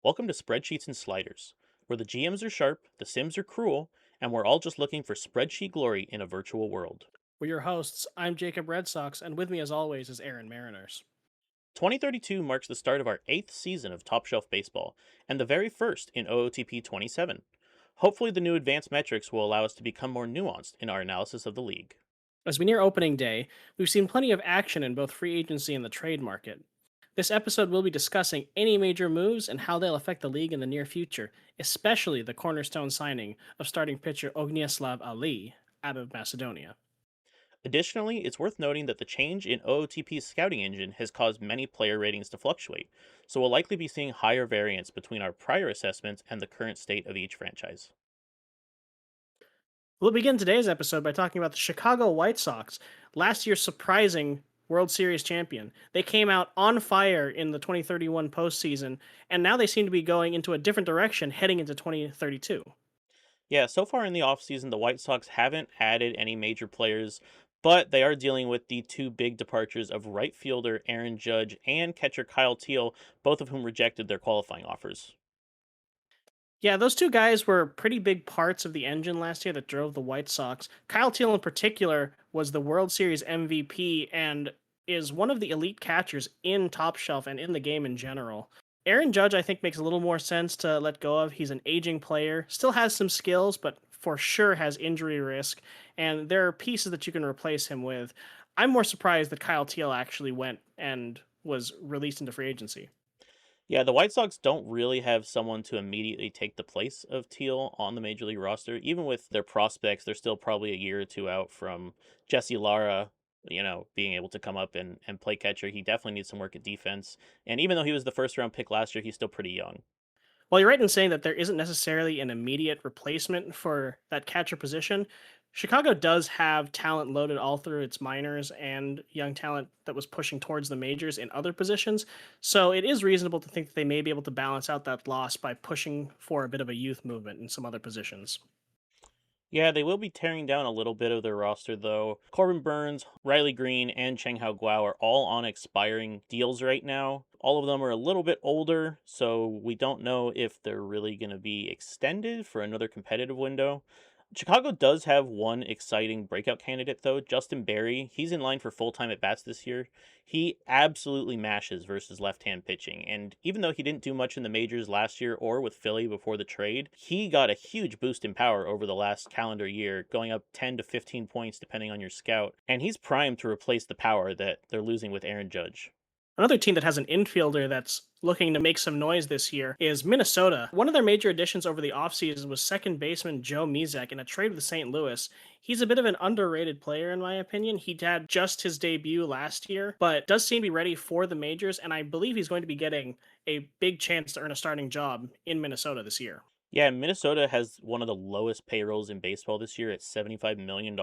Welcome to Spreadsheets and Sliders, where the GMs are sharp, the Sims are cruel, and we're all just looking for spreadsheet glory in a virtual world. We're your hosts. I'm Jacob Red Sox, and with me, as always, is Aaron Mariners. 2032 marks the start of our 8th season of Top Shelf Baseball, and the very first in OOTP 27. Hopefully, the new advanced metrics will allow us to become more nuanced in our analysis of the league. As we near opening day, we've seen plenty of action in both free agency and the trade market. This episode will be discussing any major moves and how they'll affect the league in the near future, especially the cornerstone signing of starting pitcher Ogniaslav Ali out of Macedonia. Additionally, it's worth noting that the change in OOTP's scouting engine has caused many player ratings to fluctuate, so we'll likely be seeing higher variance between our prior assessments and the current state of each franchise. We'll begin today's episode by talking about the Chicago White Sox, last year's surprising World Series champion. They came out on fire in the 2031 postseason, and now they seem to be going into a different direction heading into 2032. Yeah, so far in the offseason, the White Sox haven't added any major players, but they are dealing with the two big departures of right fielder Aaron Judge and catcher Kyle Teal, both of whom rejected their qualifying offers. Yeah, those two guys were pretty big parts of the engine last year that drove the White Sox. Kyle Teal, in particular, was the World Series MVP and is one of the elite catchers in Top Shelf and in the game in general. Aaron Judge, I think, makes a little more sense to let go of. He's an aging player, still has some skills, but for sure has injury risk, and there are pieces that you can replace him with. I'm more surprised that Kyle Teal actually went and was released into free agency. Yeah, the White Sox don't really have someone to immediately take the place of Teal on the major league roster. Even with their prospects, they're still probably a year or two out from Jesse Lara, being able to come up and play catcher. He definitely needs some work at defense. And even though he was the first round pick last year, he's still pretty young. Well, you're right in saying that there isn't necessarily an immediate replacement for that catcher position. Chicago does have talent loaded all through its minors and young talent that was pushing towards the majors in other positions. So it is reasonable to think that they may be able to balance out that loss by pushing for a bit of a youth movement in some other positions. Yeah, they will be tearing down a little bit of their roster, though. Corbin Burns, Riley Green, and Cheng Hao Guo are all on expiring deals right now. All of them are a little bit older, so we don't know if they're really going to be extended for another competitive window. Chicago does have one exciting breakout candidate, though. Justin Berry. He's in line for full time at bats this year. He absolutely mashes versus left hand pitching. And even though he didn't do much in the majors last year or with Philly before the trade, he got a huge boost in power over the last calendar year, going up 10 to 15 points depending on your scout. And he's primed to replace the power that they're losing with Aaron Judge. Another team that has an infielder that's looking to make some noise this year is Minnesota. One of their major additions over the offseason was second baseman Joe Mizek in a trade with St. Louis. He's a bit of an underrated player, in my opinion. He had just his debut last year, but does seem to be ready for the majors, and I believe he's going to be getting a big chance to earn a starting job in Minnesota this year. Yeah, Minnesota has one of the lowest payrolls in baseball this year at $75 million.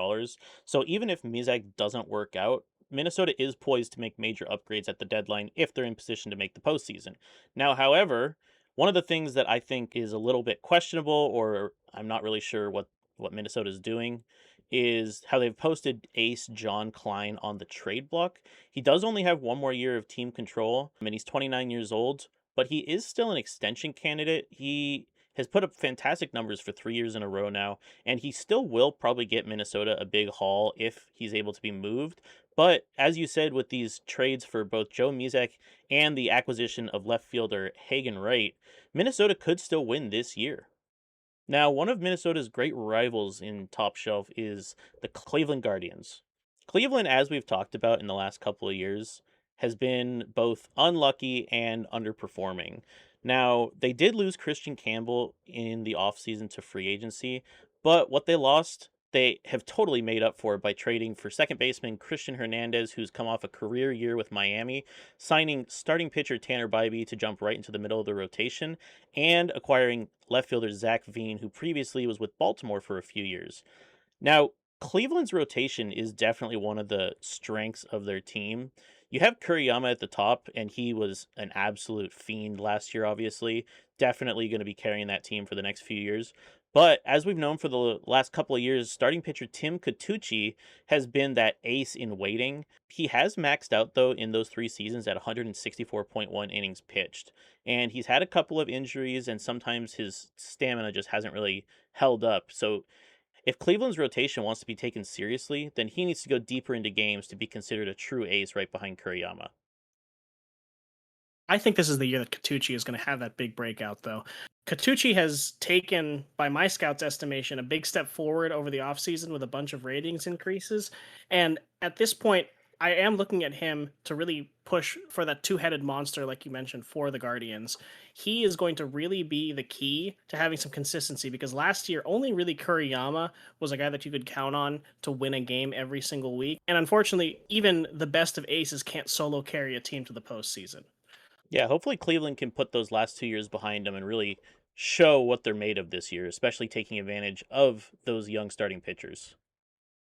So even if Mizak doesn't work out, Minnesota is poised to make major upgrades at the deadline if they're in position to make the postseason. Now, however, one of the things that I think is a little bit questionable, or I'm not really sure what Minnesota is doing, is how they've posted ace John Klein on the trade block. He does only have one more year of team control, and he's 29 years old, but he is still an extension candidate. He has put up fantastic numbers for 3 years in a row now, and he still will probably get Minnesota a big haul if he's able to be moved. But as you said, with these trades for both Joe Mizek and the acquisition of left fielder Hagen Wright, Minnesota could still win this year. Now, one of Minnesota's great rivals in top shelf is the Cleveland Guardians. Cleveland, as we've talked about in the last couple of years, has been both unlucky and underperforming. Now, they did lose Christian Campbell in the offseason to free agency, but what they lost, they have totally made up for by trading for second baseman Christian Hernandez, who's come off a career year with Miami, signing starting pitcher Tanner Bybee to jump right into the middle of the rotation, and acquiring left fielder Zach Veen, who previously was with Baltimore for a few years. Now, Cleveland's rotation is definitely one of the strengths of their team. You have Kuriyama at the top, and he was an absolute fiend last year, obviously. Definitely going to be carrying that team for the next few years. But as we've known for the last couple of years, starting pitcher Tim Katucci has been that ace in waiting. He has maxed out, though, in those 3 seasons at 164.1 innings pitched. And he's had a couple of injuries, and sometimes his stamina just hasn't really held up. So if Cleveland's rotation wants to be taken seriously, then he needs to go deeper into games to be considered a true ace right behind Kuriyama. I think this is the year that Katucci is going to have that big breakout, though. Katucci has taken, by my scouts' estimation, a big step forward over the offseason with a bunch of ratings increases. And at this point, I am looking at him to really push for that two headed monster, like you mentioned, for the Guardians. He is going to really be the key to having some consistency because last year, only really Kuriyama was a guy that you could count on to win a game every single week. And unfortunately, even the best of aces can't solo carry a team to the postseason. Yeah, hopefully Cleveland can put those last 2 years behind them and really show what they're made of this year, especially taking advantage of those young starting pitchers.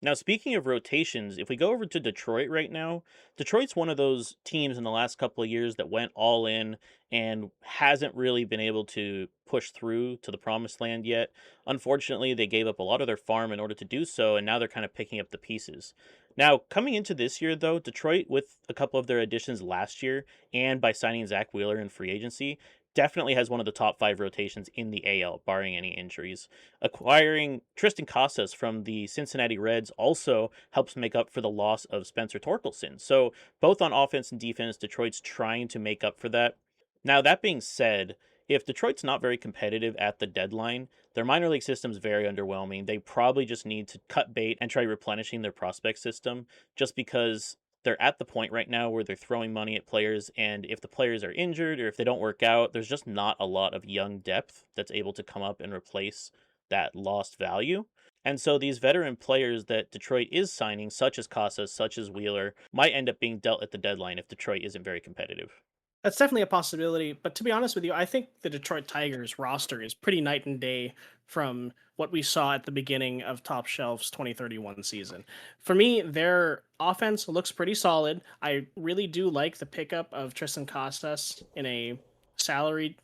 Now, speaking of rotations, if we go over to Detroit right now, Detroit's one of those teams in the last couple of years that went all in and hasn't really been able to push through to the promised land yet. Unfortunately, they gave up a lot of their farm in order to do so, and now they're kind of picking up the pieces. Now, coming into this year, though, Detroit, with a couple of their additions last year and by signing Zach Wheeler in free agency, definitely has one of the top five rotations in the AL, barring any injuries. Acquiring Tristan Casas from the Cincinnati Reds also helps make up for the loss of Spencer Torkelson. So, both on offense and defense, Detroit's trying to make up for that. Now, that being said, if Detroit's not very competitive at the deadline, their minor league system's very underwhelming. They probably just need to cut bait and try replenishing their prospect system just because they're at the point right now where they're throwing money at players, and if the players are injured or if they don't work out, there's just not a lot of young depth that's able to come up and replace that lost value. And so these veteran players that Detroit is signing, such as Casas, such as Wheeler, might end up being dealt at the deadline if Detroit isn't very competitive. That's definitely a possibility, but to be honest with you, I think the Detroit Tigers roster is pretty night and day from what we saw at the beginning of Top Shelf's 2031 season. For me, their offense looks pretty solid. I really do like the pickup of Tristan Costas in a salary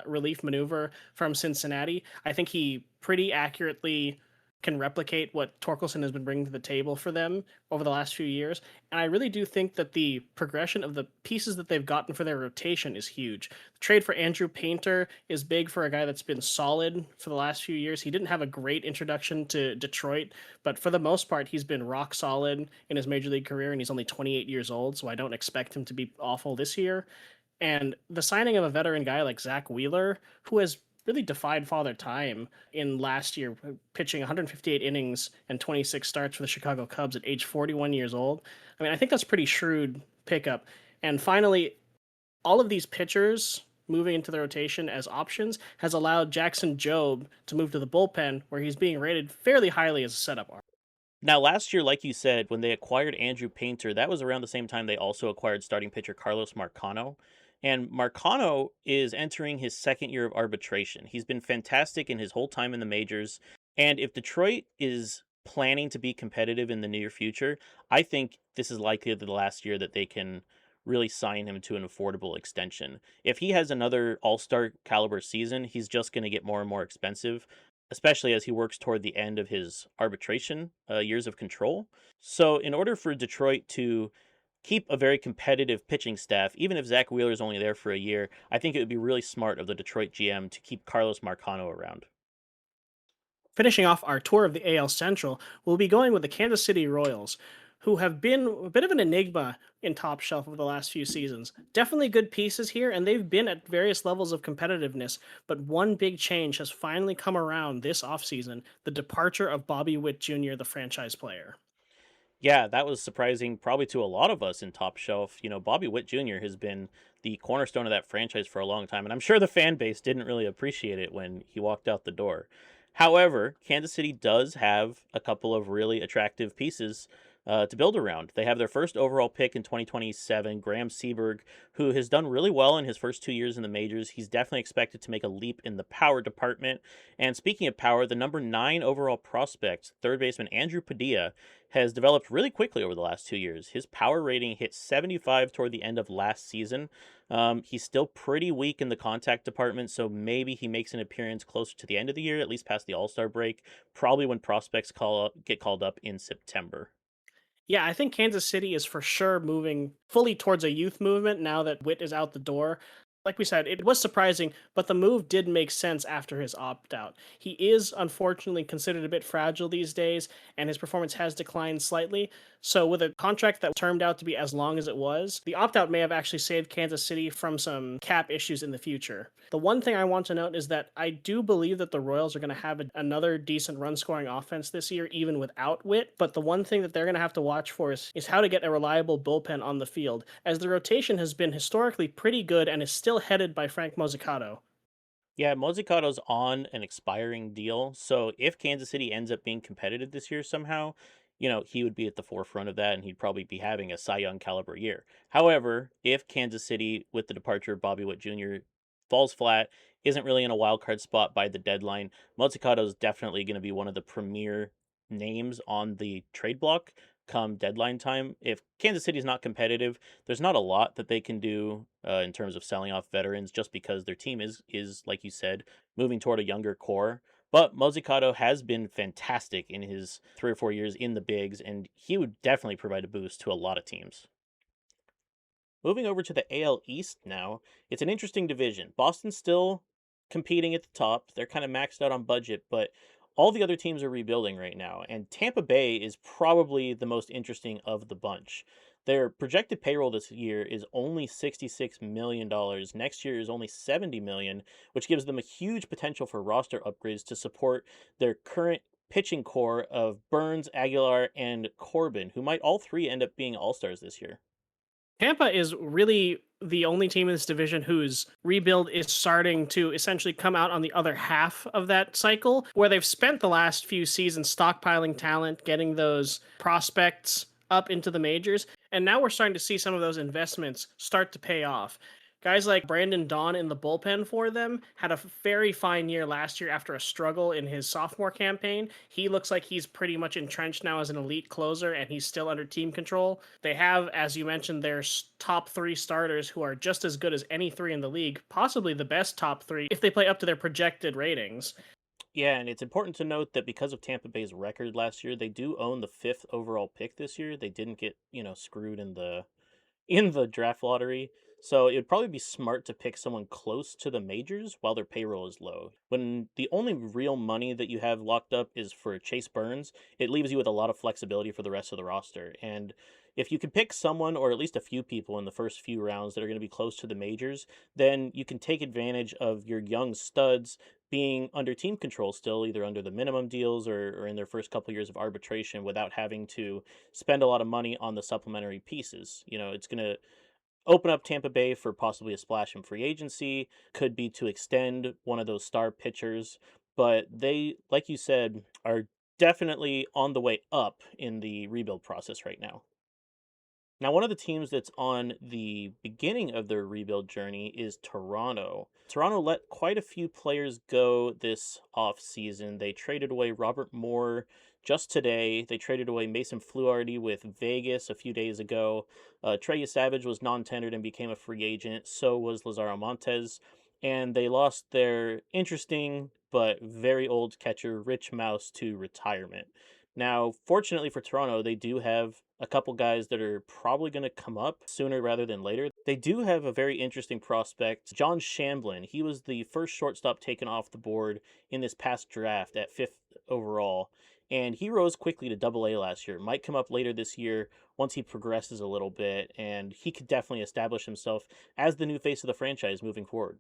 relief maneuver from Cincinnati. I think he pretty accurately can replicate what Torkelson has been bringing to the table for them over the last few years. And I really do think that the progression of the pieces that they've gotten for their rotation is huge. The trade for Andrew Painter is big for a guy that's been solid for the last few years. He didn't have a great introduction to Detroit, but for the most part, he's been rock solid in his major league career, and he's only 28 years old, so I don't expect him to be awful this year. And the signing of a veteran guy like Zach Wheeler, who has really defied father time in last year, pitching 158 innings and 26 starts for the Chicago Cubs at age 41 years old. I mean, I think that's pretty shrewd pickup. And finally, all of these pitchers moving into the rotation as options has allowed Jackson Jobe to move to the bullpen, where he's being rated fairly highly as a setup arm. Now, last year, like you said, when they acquired Andrew Painter, that was around the same time they also acquired starting pitcher Carlos Marcano. And Marcano is entering his second year of arbitration. He's been fantastic in his whole time in the majors. And if Detroit is planning to be competitive in the near future, I think this is likely the last year that they can really sign him to an affordable extension. If he has another all star caliber season, he's just going to get more and more expensive, especially as he works toward the end of his arbitration years of control. So, in order for Detroit to keep a very competitive pitching staff, even if Zach Wheeler is only there for a year, I think it would be really smart of the Detroit GM to keep Carlos Marcano around. Finishing off our tour of the AL Central, we'll be going with the Kansas City Royals, who have been a bit of an enigma in Top Shelf over the last few seasons. Definitely good pieces here, and they've been at various levels of competitiveness, but one big change has finally come around this offseason: the departure of Bobby Witt Jr., the franchise player. Yeah, that was surprising probably to a lot of us in Top Shelf. Bobby Witt Jr. has been the cornerstone of that franchise for a long time, and I'm sure the fan base didn't really appreciate it when he walked out the door. However, Kansas City does have a couple of really attractive pieces to build around. They have their first overall pick in 2027, Graham Seaberg, who has done really well in his first 2 years in the majors. He's definitely expected to make a leap in the power department. And speaking of power, the number 9 overall prospect, third baseman Andrew Padilla, has developed really quickly over the last 2 years. His power rating hit 75 toward the end of last season. He's still pretty weak in the contact department, so maybe he makes an appearance closer to the end of the year, at least past the All Star break, probably when prospects get called up in September. Yeah, I think Kansas City is for sure moving fully towards a youth movement now that Witt is out the door. Like we said, it was surprising, but the move did make sense after his opt out. He is unfortunately considered a bit fragile these days, and his performance has declined slightly. So, with a contract that turned out to be as long as it was, the opt out may have actually saved Kansas City from some cap issues in the future. The one thing I want to note is that I do believe that the Royals are going to have another decent run scoring offense this year, even without Witt. But the one thing that they're going to have to watch for is how to get a reliable bullpen on the field, as the rotation has been historically pretty good and is still headed by Frank Mozzicato. Yeah, Mozzicato's on an expiring deal, so if Kansas City ends up being competitive this year somehow, he would be at the forefront of that and he'd probably be having a Cy Young caliber year. However, if Kansas City, with the departure of Bobby Witt Jr., falls flat, isn't really in a wild card spot by the deadline, Mozzicato is definitely going to be one of the premier names on the trade block come deadline time. If Kansas City is not competitive, there's not a lot that they can do in terms of selling off veterans, just because their team is like you said, moving toward a younger core. But Mozzicato has been fantastic in his 3 or 4 years in the bigs, and he would definitely provide a boost to a lot of teams. Moving over to the AL East now, it's an interesting division. Boston's still competing at the top. They're kind of maxed out on budget, but all the other teams are rebuilding right now, and Tampa Bay is probably the most interesting of the bunch. Their projected payroll this year is only $66 million. Next year is only $70 million, which gives them a huge potential for roster upgrades to support their current pitching core of Burns, Aguilar, and Corbin, who might all three end up being all-stars this year. Tampa is really the only team in this division whose rebuild is starting to essentially come out on the other half of that cycle, where they've spent the last few seasons stockpiling talent, getting those prospects up into the majors, and now we're starting to see some of those investments start to pay off. Guys like Brandon Dawn in the bullpen for them had a very fine year last year after a struggle in his sophomore campaign. He looks like he's pretty much entrenched now as an elite closer, and he's still under team control. They have, as you mentioned, their top three starters who are just as good as any three in the league, possibly the best top three if they play up to their projected ratings. Yeah, and it's important to note that because of Tampa Bay's record last year, they do own the fifth overall pick this year. They didn't get, screwed in the draft lottery. So it would probably be smart to pick someone close to the majors while their payroll is low. When the only real money that you have locked up is for Chase Burns, it leaves you with a lot of flexibility for the rest of the roster. And if you can pick someone or at least a few people in the first few rounds that are going to be close to the majors, then you can take advantage of your young studs being under team control still, either under the minimum deals or in their first couple years of arbitration without having to spend a lot of money on the supplementary pieces. It's going to open up Tampa Bay for possibly a splash in free agency, could be to extend one of those star pitchers, but they, like you said, are definitely on the way up in the rebuild process right now. Now, one of the teams that's on the beginning of their rebuild journey is Toronto. Toronto let quite a few players go this offseason. They traded away Robert Moore just today. They traded away Mason Fluharty with Vegas a few days ago. Trey Savage was non-tendered and became a free agent. So was Lazaro Montes. And they lost their interesting but very old catcher, Rich Mouse, to retirement. Now, fortunately for Toronto, they do have a couple guys that are probably going to come up sooner rather than later. They do have a very interesting prospect, John Shamblin. He was the first shortstop taken off the board in this past draft at fifth overall, and he rose quickly to Double A last year. Might come up later this year once he progresses a little bit, and he could definitely establish himself as the new face of the franchise moving forward.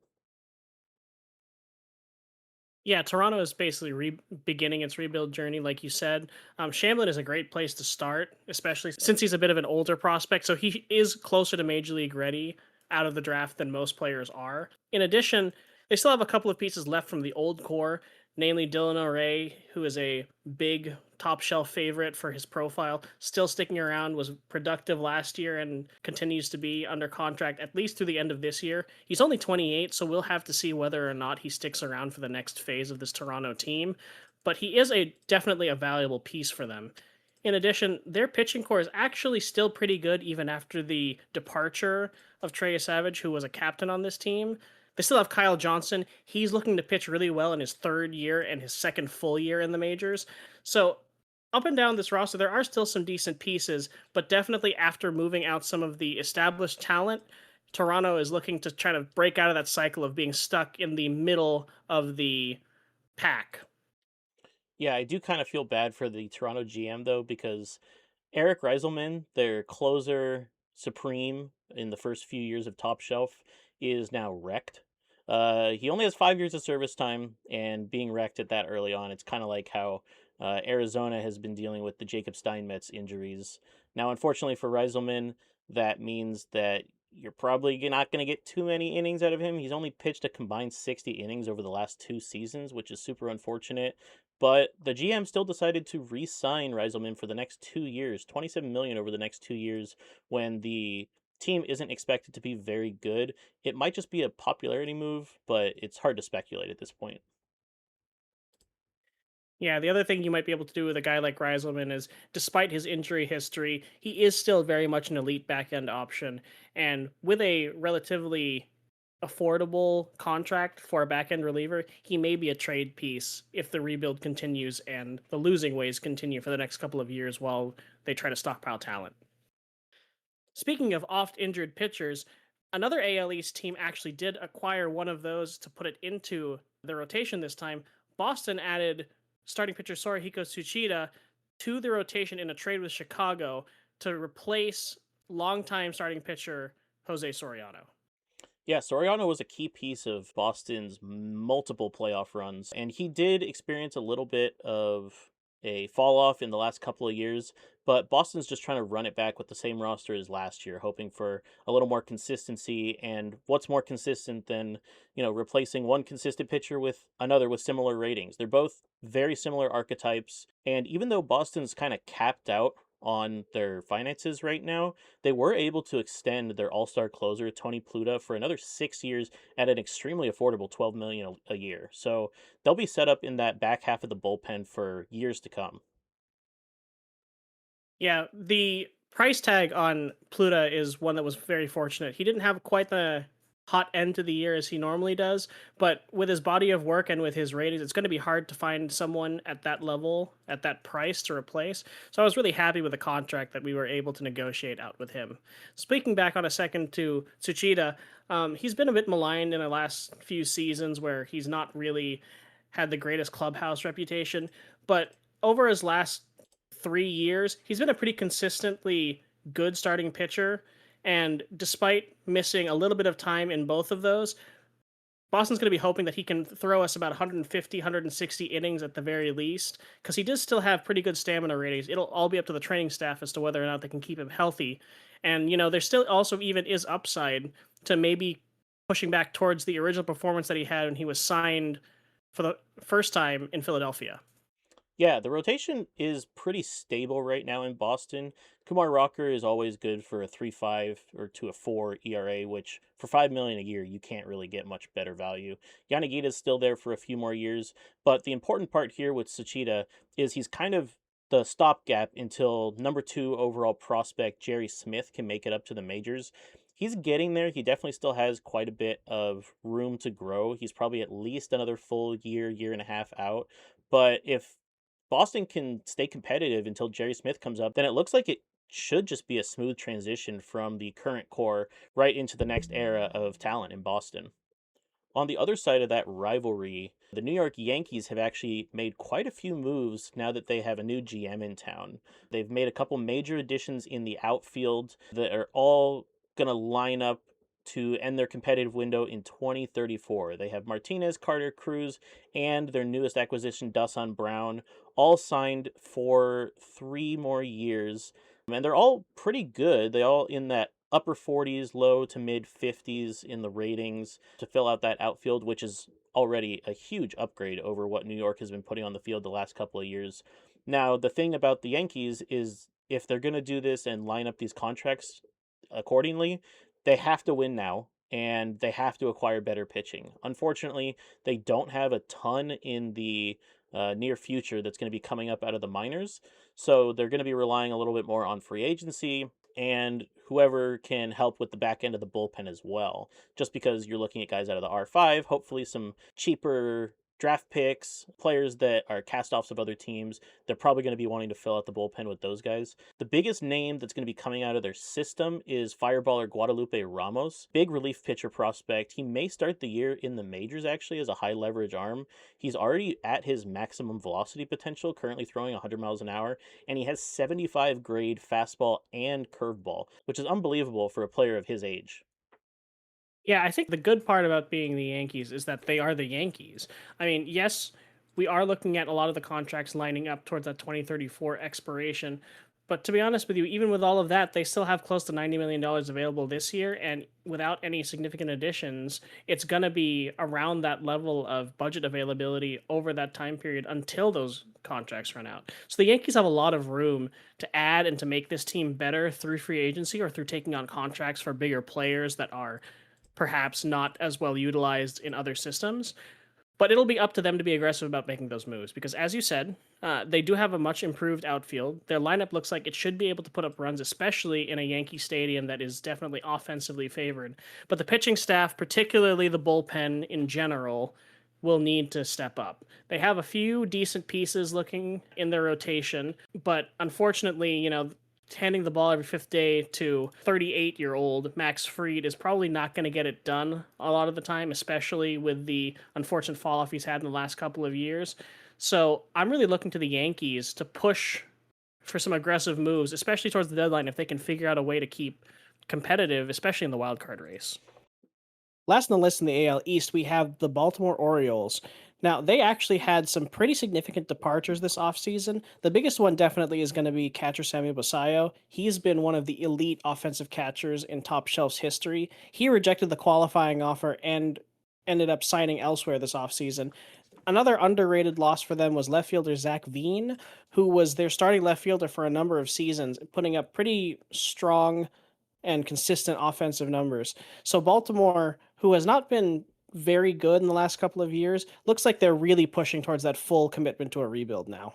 Yeah, Toronto is basically beginning its rebuild journey, like you said. Shamlin is a great place to start, especially since he's a bit of an older prospect, so he is closer to major league ready out of the draft than most players are. In addition, they still have a couple of pieces left from the old core. namely Dylan O'Ray, who is a big top shelf favorite for his profile, still sticking around, was productive last year and continues to be under contract at least through the end of this year. He's only 28, so we'll have to see whether or not he sticks around for the next phase of this Toronto team. But he is a definitely a valuable piece for them. In addition, their pitching core is actually still pretty good even after the departure of Trey Savage, who was a captain on this team. They still have Kyle Johnson. He's looking to pitch really well in his third year and his second full year in the majors. So, up and down this roster, there are still some decent pieces, but definitely after moving out some of the established talent, Toronto is looking to try to break out of that cycle of being stuck in the middle of the pack. Yeah, I do kind of feel bad for the Toronto GM though, because Eric Reiselman, their closer supreme in the first few years of Top Shelf, is now wrecked. He only has 5 years of service time, and being wrecked at that early on, it's kind of like how Arizona has been dealing with the Jacob Steinmetz injuries. Now, unfortunately for Reiselman, that means that you're probably not going to get too many innings out of him. He's only pitched a combined 60 innings over the last 2 seasons, which is super unfortunate. But the GM still decided to re-sign Reiselman for the next 2 years, 27 million over the next 2 years, when the team isn't expected to be very good. It might just be a popularity move, but it's hard to speculate at this point. Yeah, the other thing you might be able to do with a guy like Reiselman is, despite his injury history, he is still very much an elite back end option. And with a relatively affordable contract for a back end reliever, he may be a trade piece if the rebuild continues and the losing ways continue for the next couple of years while they try to stockpile talent. Speaking of oft injured pitchers, another AL East team actually did acquire one of those to put it into the rotation this time. Boston added starting pitcher Sorihiko Tsuchida to the rotation in a trade with Chicago to replace longtime starting pitcher Jose Soriano. Yeah, Soriano was a key piece of Boston's multiple playoff runs, and he did experience a little bit of a fall off in the last couple of years, but Boston's just trying to run it back with the same roster as last year, hoping for a little more consistency. And what's more consistent than, replacing one consistent pitcher with another with similar ratings? They're both very similar archetypes, and even though Boston's kind of capped out on their finances right now, they were able to extend their all-star closer Tony Pluta for another 6 years at an extremely affordable 12 million a year. So they'll be set up in that back half of the bullpen for years to come. Yeah, the price tag on Pluta is one that was very fortunate. He didn't have quite the hot end to the year as he normally does, but with his body of work and with his ratings, it's going to be hard to find someone at that level, at that price to replace. So I was really happy with the contract that we were able to negotiate out with him. Speaking back on a second to Tsuchida, he's been a bit maligned in the last few seasons where he's not really had the greatest clubhouse reputation, but over his last 3 years, he's been a pretty consistently good starting pitcher. And despite missing a little bit of time in both of those, Boston's going to be hoping that he can throw us about 150, 160 innings at the very least, because he does still have pretty good stamina ratings. It'll all be up to the training staff as to whether or not they can keep him healthy. And, there still also even is upside to maybe pushing back towards the original performance that he had when he was signed for the first time in Philadelphia. Yeah, the rotation is pretty stable right now in Boston. Kumar Rocker is always good for a 3.5 or to a 4 ERA, which for 5 million a year you can't really get much better value. Yanagita is still there for a few more years, but the important part here with Sachita is he's kind of the stopgap until number 2 overall prospect Jerry Smith can make it up to the majors. He's getting there. He definitely still has quite a bit of room to grow. He's probably at least another full year, year and a half out. But if Boston can stay competitive until Jerry Smith comes up, then it looks like it should just be a smooth transition from the current core right into the next era of talent in Boston. On the other side of that rivalry, the New York Yankees have actually made quite a few moves now that they have a new GM in town. They've made a couple major additions in the outfield that are all going to line up to end their competitive window in 2034. They have Martinez, Carter, Cruz, and their newest acquisition, Dasan Brown, all signed for 3 more years. And they're all pretty good. They all in that upper 40s, low to mid 50s in the ratings to fill out that outfield, which is already a huge upgrade over what New York has been putting on the field the last couple of years. Now, the thing about the Yankees is if they're going to do this and line up these contracts accordingly, they have to win now and they have to acquire better pitching. Unfortunately, they don't have a ton in the near future that's going to be coming up out of the minors. So they're going to be relying a little bit more on free agency and whoever can help with the back end of the bullpen as well. Just because you're looking at guys out of the R5, hopefully some cheaper draft picks, players that are cast offs of other teams. They're probably going to be wanting to fill out the bullpen with those guys. The biggest name that's going to be coming out of their system is fireballer Guadalupe Ramos, big relief pitcher prospect. He may start the year in the majors actually as a high leverage arm. He's already at his maximum velocity potential, currently throwing 100 miles an hour, and he has 75 grade fastball and curveball, which is unbelievable for a player of his age. Yeah, I think the good part about being the Yankees is that they are the Yankees. I mean, yes, we are looking at a lot of the contracts lining up towards that 2034 expiration. But to be honest with you, even with all of that, they still have close to $90 million available this year. And without any significant additions, it's going to be around that level of budget availability over that time period until those contracts run out. So the Yankees have a lot of room to add and to make this team better through free agency or through taking on contracts for bigger players that are perhaps not as well utilized in other systems. But it'll be up to them to be aggressive about making those moves because, as you said, they do have a much improved outfield. Their lineup looks like it should be able to put up runs, especially in a Yankee stadium that is definitely offensively favored. But the pitching staff, particularly the bullpen in general, will need to step up. They have a few decent pieces looking in their rotation, but unfortunately, handing the ball every fifth day to 38-year-old Max Fried is probably not going to get it done a lot of the time, especially with the unfortunate fall off he's had in the last couple of years. So I'm really looking to the Yankees to push for some aggressive moves, especially towards the deadline, if they can figure out a way to keep competitive, especially in the wild card race. Last on the list in the AL East, we have the Baltimore Orioles. Now, they actually had some pretty significant departures this offseason. The biggest one definitely is going to be catcher Sammy Basayo. He's been one of the elite offensive catchers in Top Shelf's history. He rejected the qualifying offer and ended up signing elsewhere this offseason. Another underrated loss for them was left fielder Zach Veen, who was their starting left fielder for a number of seasons, putting up pretty strong and consistent offensive numbers. So Baltimore, who has not been very good in the last couple of years, looks like they're really pushing towards that full commitment to a rebuild now.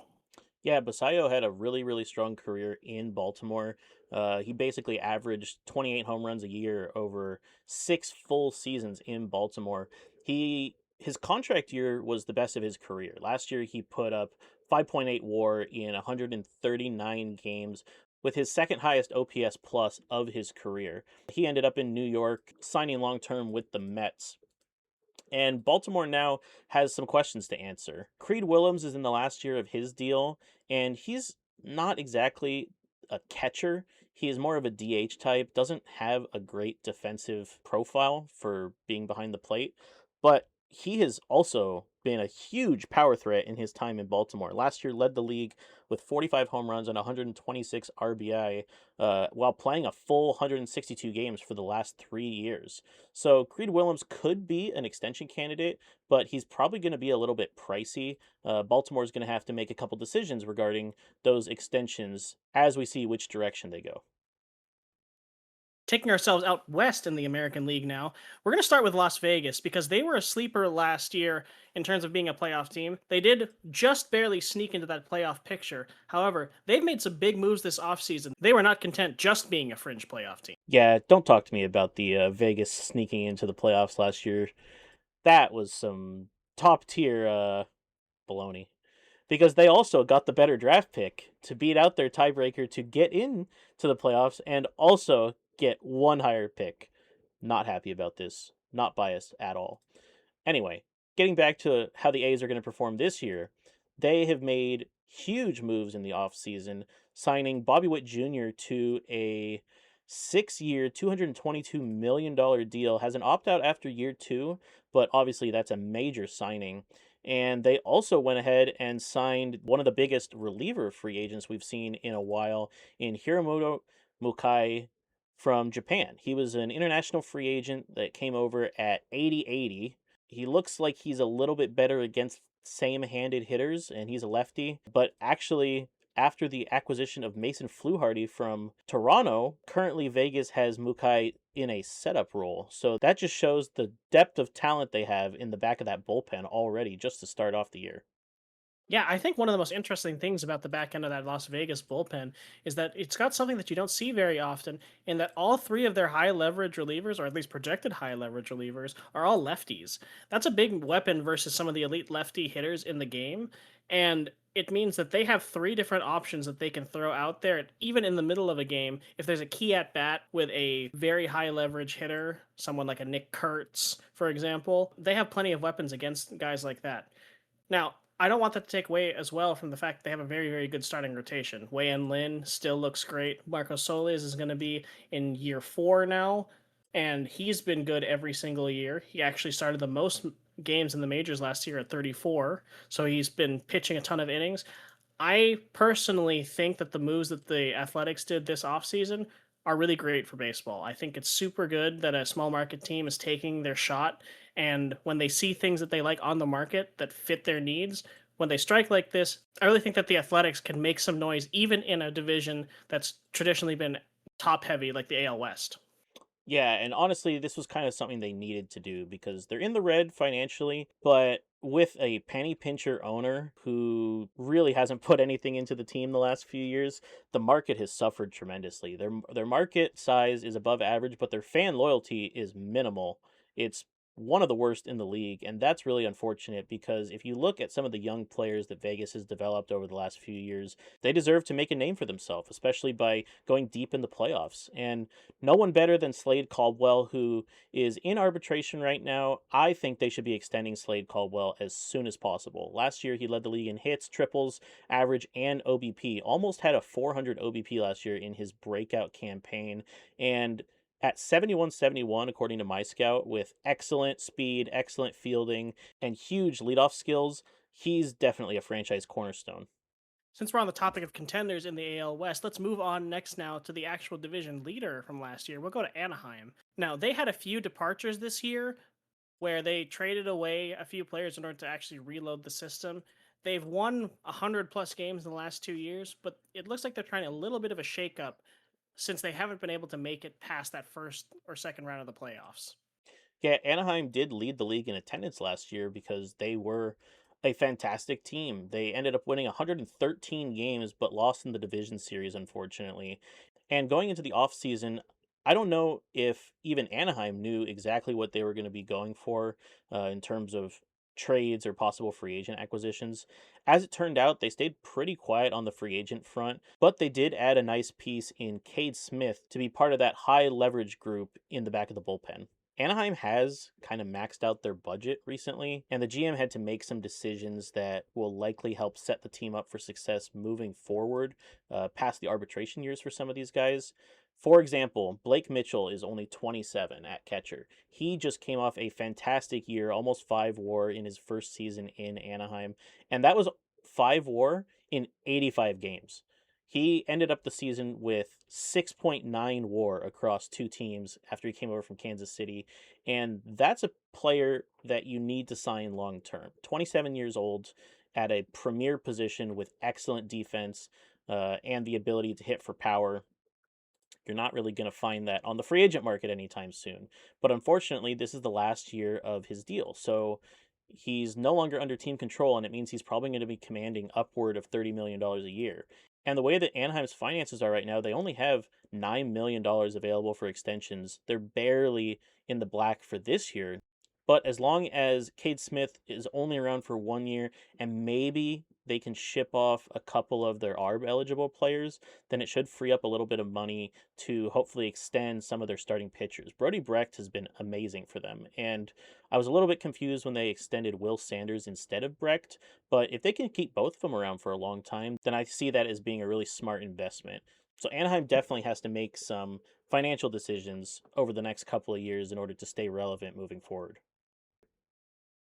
Yeah, Basayo had a really, really strong career in Baltimore. He basically averaged 28 home runs a year over 6 full seasons in Baltimore. His contract year was the best of his career. Last year, he put up 5.8 WAR in 139 games, with his second highest OPS plus of his career. He ended up in New York, signing long term with the Mets. And Baltimore now has some questions to answer. Creed Willems is in the last year of his deal, and he's not exactly a catcher. He is more of a DH type, doesn't have a great defensive profile for being behind the plate, but he has also been a huge power threat in his time in Baltimore. Last year led the league with 45 home runs and 126 RBI while playing a full 162 games for the last 3 years. So Creed Willems could be an extension candidate, but he's probably going to be a little bit pricey. Baltimore's going to have to make a couple decisions regarding those extensions as we see which direction they go. Taking ourselves out west in the American League now, we're going to start with Las Vegas because they were a sleeper last year in terms of being a playoff team. They did just barely sneak into that playoff picture. However, they've made some big moves this offseason. They were not content just being a fringe playoff team. Yeah, don't talk to me about the Vegas sneaking into the playoffs last year. That was some top tier baloney. Because they also got the better draft pick to beat out their tiebreaker to get in to the playoffs and also get one higher pick. Not happy about this. Not biased at all. Anyway, getting back to how the A's are going to perform this year, they have made huge moves in the offseason, signing Bobby Witt Jr. to a 6 year, $222 million deal. Has an opt out after year two, but obviously that's a major signing. And they also went ahead and signed one of the biggest reliever free agents we've seen in a while in Hiromoto Mukai from Japan. He was an international free agent that came over at 80-80. He looks like he's a little bit better against same-handed hitters, and he's a lefty. But actually, after the acquisition of Mason Fluharty from Toronto, currently Vegas has Mukai in a setup role. So that just shows the depth of talent they have in the back of that bullpen already just to start off the year. Yeah, I think one of the most interesting things about the back end of that Las Vegas bullpen is that it's got something that you don't see very often, in that all three of their high leverage relievers, or at least projected high leverage relievers, are all lefties. That's a big weapon versus some of the elite lefty hitters in the game. And it means that they have three different options that they can throw out there, even in the middle of a game. If there's a key at bat with a very high leverage hitter, someone like a Nick Kurtz, for example, they have plenty of weapons against guys like that. Now, I don't want that to take away as well from the fact they have a very, very good starting rotation. Wei and Lin still looks great. Marco Solis is going to be in year 4 now, and he's been good every single year. He actually started the most games in the majors last year at 34, so he's been pitching a ton of innings. I personally think that the moves that the Athletics did this offseason are really great for baseball. I think it's super good that a small market team is taking their shot, and when they see things that they like on the market that fit their needs, when they strike like this, I really think that the Athletics can make some noise even in a division that's traditionally been top heavy like the AL West. Yeah, and honestly, this was kind of something they needed to do because they're in the red financially, but with a penny pincher owner who really hasn't put anything into the team the last few years, the market has suffered tremendously. Their market size is above average, but their fan loyalty is minimal. It's one of the worst in the league, and that's really unfortunate because if you look at some of the young players that Vegas has developed over the last few years, they deserve to make a name for themselves, especially by going deep in the playoffs. And no one better than Slade Caldwell, who is in arbitration right now. I think they should be extending Slade Caldwell as soon as possible. Last year, he led the league in hits, triples, average, and OBP. Almost had a 400 OBP last year in his breakout campaign. And at 71-71, according to my scout, with excellent speed, excellent fielding, and huge leadoff skills, he's definitely a franchise cornerstone. Since we're on the topic of contenders in the AL West, let's move on next now to the actual division leader from last year. We'll go to Anaheim. Now, they had a few departures this year where they traded away a few players in order to actually reload the system. They've won 100 plus games in the last 2 years, but it looks like they're trying a little bit of a shakeup since they haven't been able to make it past that first or second round of the playoffs. Yeah, Anaheim did lead the league in attendance last year because they were a fantastic team. They ended up winning 113 games but lost in the division series, unfortunately. And going into the offseason, I don't know if even Anaheim knew exactly what they were going to be going for in terms of trades or possible free agent acquisitions. As it turned out, they stayed pretty quiet on the free agent front, but they did add a nice piece in Cade Smith to be part of that high leverage group in the back of the bullpen. Anaheim has kind of maxed out their budget recently, and the GM had to make some decisions that will likely help set the team up for success moving forward past the arbitration years for some of these guys. For example, Blake Mitchell is only 27 at catcher. He just came off a fantastic year, almost 5 WAR in his first season in Anaheim, and that was 5 WAR in 85 games. He ended up the season with 6.9 WAR across two teams after he came over from Kansas City. And that's a player that you need to sign long term. 27 years old at a premier position with excellent defense and the ability to hit for power. You're not really going to find that on the free agent market anytime soon. But unfortunately, this is the last year of his deal. So he's no longer under team control, and it means he's probably going to be commanding upward of $30 million a year. And the way that Anaheim's finances are right now, they only have $9 million available for extensions. They're barely in the black for this year. But as long as Cade Smith is only around for 1 year and maybe they can ship off a couple of their ARB eligible players, then it should free up a little bit of money to hopefully extend some of their starting pitchers. Brody Brecht has been amazing for them, and I was a little bit confused when they extended Will Sanders instead of Brecht, but if they can keep both of them around for a long time, then I see that as being a really smart investment. So Anaheim definitely has to make some financial decisions over the next couple of years in order to stay relevant moving forward.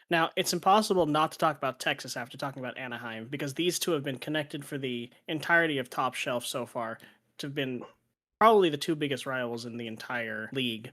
Now, it's impossible not to talk about Texas after talking about Anaheim because these two have been connected for the entirety of Top Shelf so far. To have been probably the two biggest rivals in the entire league.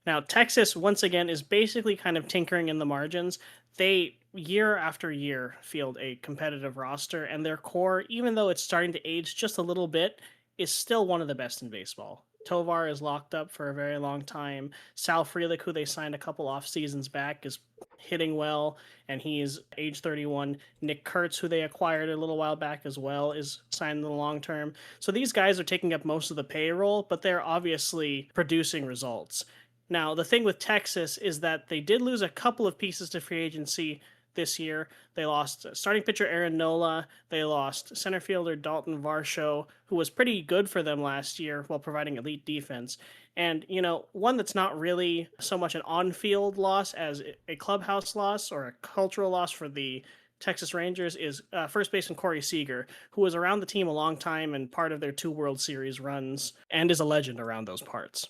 Now, Texas, once again, is basically kind of tinkering in the margins. They, year after year, field a competitive roster, and their core, even though it's starting to age just a little bit, is still one of the best in baseball. Tovar is locked up for a very long time. Sal Frelick, who they signed a couple off seasons back, is hitting well, and he's age 31. Nick Kurtz, who they acquired a little while back as well, is signed in the long term. So these guys are taking up most of the payroll, but they're obviously producing results. Now, the thing with Texas is that they did lose a couple of pieces to free agency this year. They lost starting pitcher Aaron Nola. They lost center fielder Dalton Varsho, who was pretty good for them last year while providing elite defense. And, one that's not really so much an on field loss as a clubhouse loss or a cultural loss for the Texas Rangers is first baseman Corey Seager, who was around the team a long time and part of their two World Series runs and is a legend around those parts.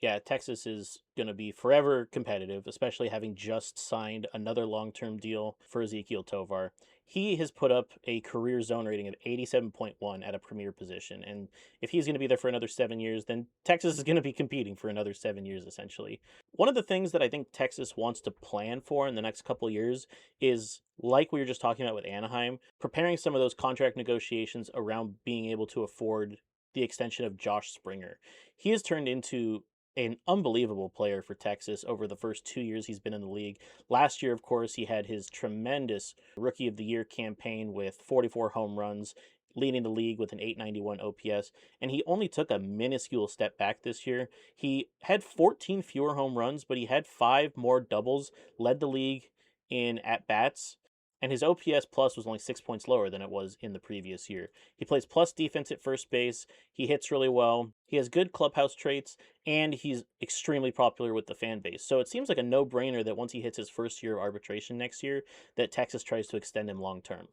Yeah, Texas is going to be forever competitive, especially having just signed another long term deal for Ezekiel Tovar. He has put up a career zone rating of 87.1 at a premier position. And if he's going to be there for another 7 years, then Texas is going to be competing for another 7 years, essentially. One of the things that I think Texas wants to plan for in the next couple of years is, like we were just talking about with Anaheim, preparing some of those contract negotiations around being able to afford the extension of Josh Springer. He has turned into an unbelievable player for Texas over the first 2 years he's been in the league. Last year, of course, he had his tremendous Rookie of the Year campaign with 44 home runs, leading the league with an 891 OPS, and he only took a minuscule step back this year. He had 14 fewer home runs, but he had 5 more doubles, led the league in at bats, and his OPS plus was only 6 points lower than it was in the previous year. He plays plus defense at first base. He hits really well. He has good clubhouse traits, and he's extremely popular with the fan base. So it seems like a no-brainer that once he hits his first year of arbitration next year, that Texas tries to extend him long term.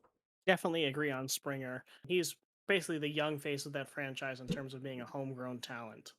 Definitely agree on Springer. He's basically the young face of that franchise in terms of being a homegrown talent.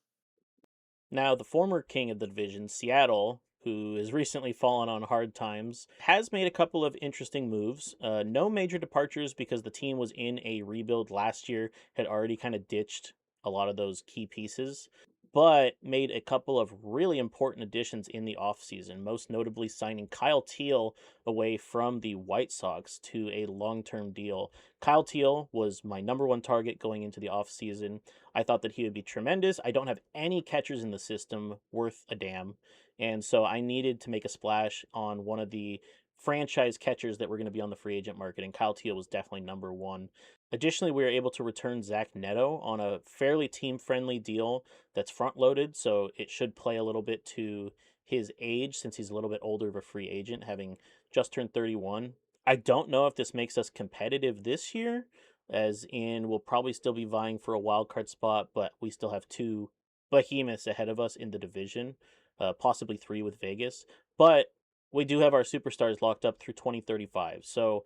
Now, the former king of the division, Seattle, who has recently fallen on hard times, has made a couple of interesting moves. No major departures because the team was in a rebuild last year, had already kind of ditched a lot of those key pieces, but made a couple of really important additions in the offseason, most notably signing Kyle Teal away from the White Sox to a long term deal. Kyle Teal was my number one target going into the offseason. I thought that he would be tremendous. I don't have any catchers in the system worth a damn. And so I needed to make a splash on one of the franchise catchers that were going to be on the free agent market, and Kyle Teal was definitely number one. Additionally, we were able to return Zach Neto on a fairly team friendly deal that's front loaded, so it should play a little bit to his age since he's a little bit older of a free agent, having just turned 31. I don't know if this makes us competitive this year, as in we'll probably still be vying for a wild card spot, but we still have two behemoths ahead of us in the division, possibly three with Vegas. But we do have our superstars locked up through 2035. So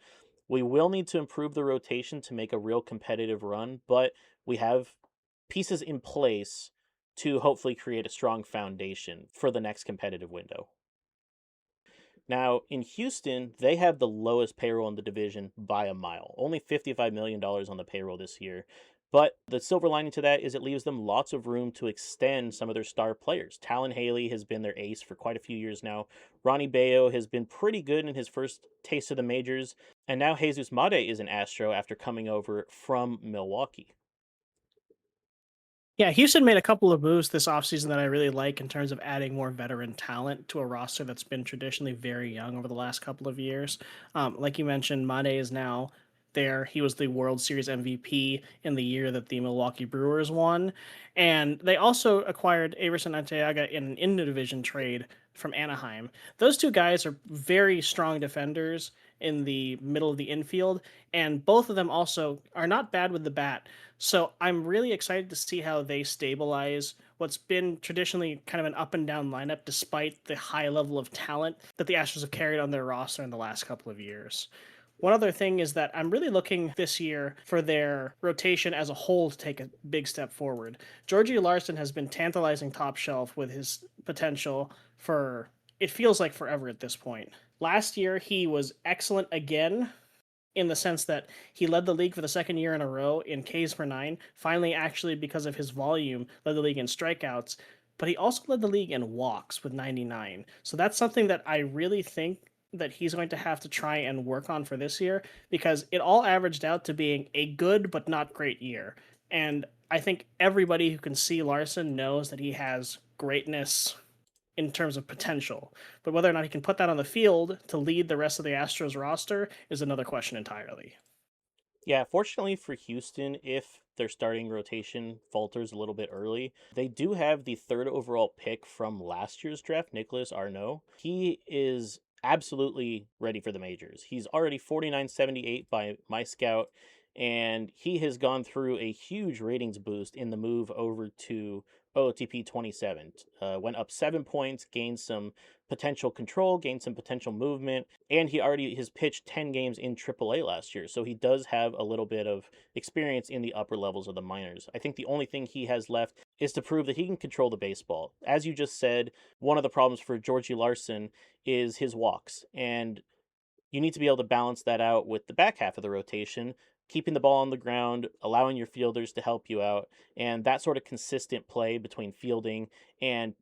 we will need to improve the rotation to make a real competitive run, but we have pieces in place to hopefully create a strong foundation for the next competitive window. Now, in Houston, they have the lowest payroll in the division by a mile, only $55 million on the payroll this year. But the silver lining to that is it leaves them lots of room to extend some of their star players. Talon Haley has been their ace for quite a few years now. Ronnie Bayo has been pretty good in his first taste of the majors. And now Jesus Made is an Astro after coming over from Milwaukee. Yeah, Houston made a couple of moves this offseason that I really like in terms of adding more veteran talent to a roster that's been traditionally very young over the last couple of years. Like you mentioned, Made is now there. He was the World Series MVP in the year that the Milwaukee Brewers won. And they also acquired Averson Anteaga in an in-division trade from Anaheim. Those two guys are very strong defenders in the middle of the infield, and both of them also are not bad with the bat. So I'm really excited to see how they stabilize what's been traditionally kind of an up and down lineup, despite the high level of talent that the Astros have carried on their roster in the last couple of years. One other thing is that I'm really looking this year for their rotation as a whole to take a big step forward. Georgie Larson has been tantalizing top shelf with his potential for, it feels like forever at this point. Last year, he was excellent again, in the sense that he led the league for the second year in a row in Ks per nine, finally, actually, because of his volume, led the league in strikeouts, but he also led the league in walks with 99. So that's something that I really think that he's going to have to try and work on for this year because it all averaged out to being a good but not great year. And I think everybody who can see Larson knows that he has greatness in terms of potential. But whether or not he can put that on the field to lead the rest of the Astros roster is another question entirely. Yeah, fortunately for Houston, if their starting rotation falters a little bit early, they do have the third overall pick from last year's draft, Nicholas Arnaud. He is absolutely ready for the majors. He's already 49.78 by my scout, and he has gone through a huge ratings boost in the move over to OTP 27. Went up 7 points, gained some potential control, gained some potential movement, and he already has pitched 10 games in AAA last year, so he does have a little bit of experience in the upper levels of the minors. I think the only thing he has left is to prove that he can control the baseball. As you just said, one of the problems for Georgie Larson is his walks, and you need to be able to balance that out with the back half of the rotation, keeping the ball on the ground, allowing your fielders to help you out, and that sort of consistent play between fielding and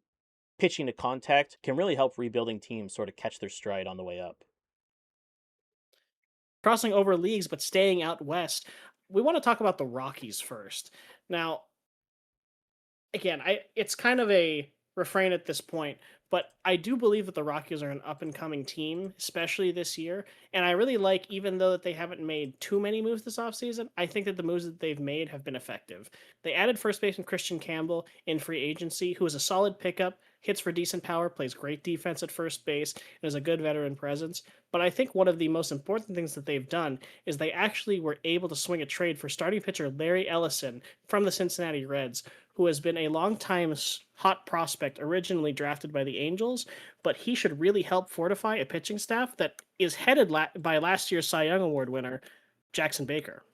pitching to contact can really help rebuilding teams sort of catch their stride on the way up. Crossing over leagues, but staying out west, we want to talk about the Rockies first. Now, again, I it's kind of a refrain at this point, but I do believe that the Rockies are an up and coming team, especially this year. And I really like, even though that they haven't made too many moves this offseason, I think that the moves that they've made have been effective. They added first baseman Christian Campbell in free agency, who is a solid pickup, hits for decent power, plays great defense at first base, and is a good veteran presence. But I think one of the most important things that they've done is they actually were able to swing a trade for starting pitcher Larry Ellison from the Cincinnati Reds, who has been a long time hot prospect, originally drafted by the Angels, but he should really help fortify a pitching staff that is headed by last year's Cy Young Award winner, Jackson Baker.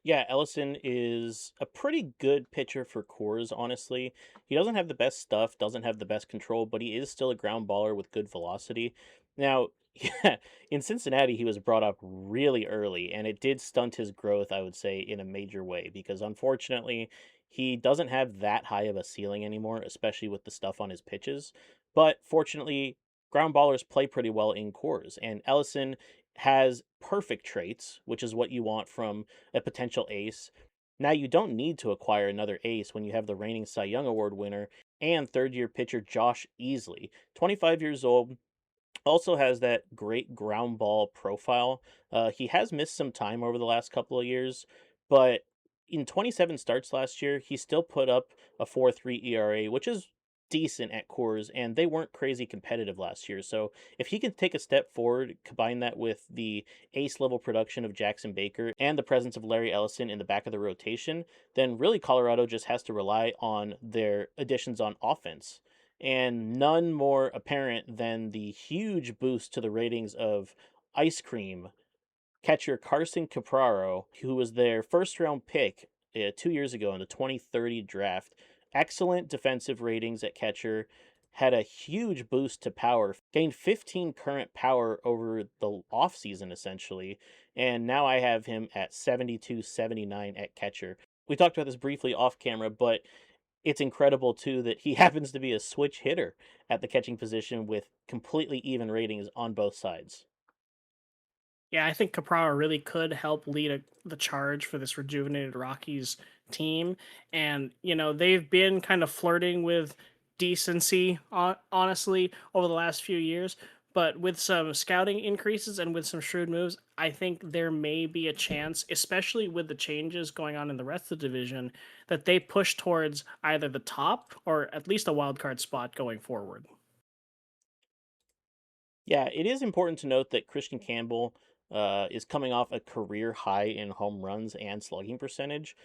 Yeah, Ellison is a pretty good pitcher for cores, honestly. He doesn't have the best stuff, doesn't have the best control, but he is still a ground baller with good velocity. Now, yeah, in Cincinnati, he was brought up really early, and it did stunt his growth, I would say, in a major way, because unfortunately, he doesn't have that high of a ceiling anymore, especially with the stuff on his pitches. But fortunately, ground ballers play pretty well in cores, and Ellison has perfect traits, which is what you want from a potential ace. Now you don't need to acquire another ace when you have the reigning Cy Young Award winner and third year pitcher Josh Easley, 25 years old, also has that great ground ball profile. He has missed some time over the last couple of years, but in 27 starts last year, he still put up a 4.3 ERA, which is decent at cores, and they weren't crazy competitive last year. So if he can take a step forward, combine that with the ace level production of Jackson Baker and the presence of Larry Ellison in the back of the rotation, then really Colorado just has to rely on their additions on offense, and none more apparent than the huge boost to the ratings of Ice Cream catcher Carson Capraro, who was their first round pick 2 years ago in the 2030 draft. Excellent defensive ratings at catcher, had a huge boost to power, gained 15 current power over the offseason essentially, and now I have him at 72.79 at catcher. We talked about this briefly off camera, but it's incredible too that he happens to be a switch hitter at the catching position with completely even ratings on both sides. Yeah, I think Caprara really could help lead the charge for this rejuvenated Rockies team. And, they've been kind of flirting with decency, honestly, over the last few years. But with some scouting increases and with some shrewd moves, I think there may be a chance, especially with the changes going on in the rest of the division, that they push towards either the top or at least a wild card spot going forward. Yeah, it is important to note that Christian Campbell is coming off a career high in home runs and slugging percentage.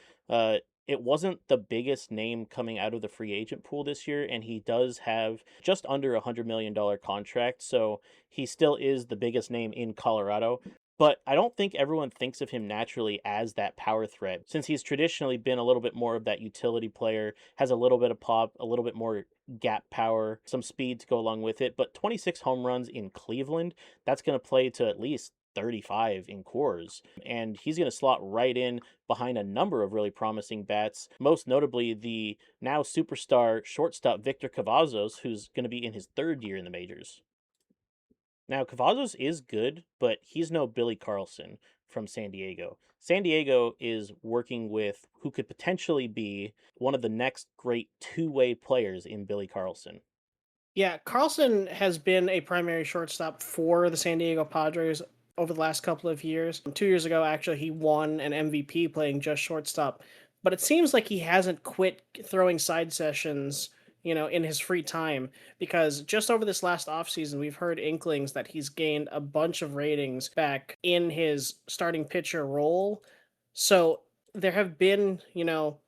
It wasn't the biggest name coming out of the free agent pool this year, and he does have just under $100 million contract, so he still is the biggest name in Colorado. But I don't think everyone thinks of him naturally as that power threat, since he's traditionally been a little bit more of that utility player, has a little bit of pop, a little bit more gap power, some speed to go along with it. But 26 home runs in Cleveland, that's going to play to at least 35 in cores, and he's going to slot right in behind a number of really promising bats, most notably the now superstar shortstop Victor Cavazos, who's going to be in his third year in the majors. Now, Cavazos is good, but he's no Billy Carlson from San Diego. San Diego is working with who could potentially be one of the next great two-way players in Billy Carlson. Yeah, Carlson has been a primary shortstop for the San Diego Padres over the last couple of years. 2 years ago, actually, he won an MVP playing just shortstop. But it seems like he hasn't quit throwing side sessions, in his free time. Because just over this last offseason, we've heard inklings that he's gained a bunch of ratings back in his starting pitcher role. So there have been,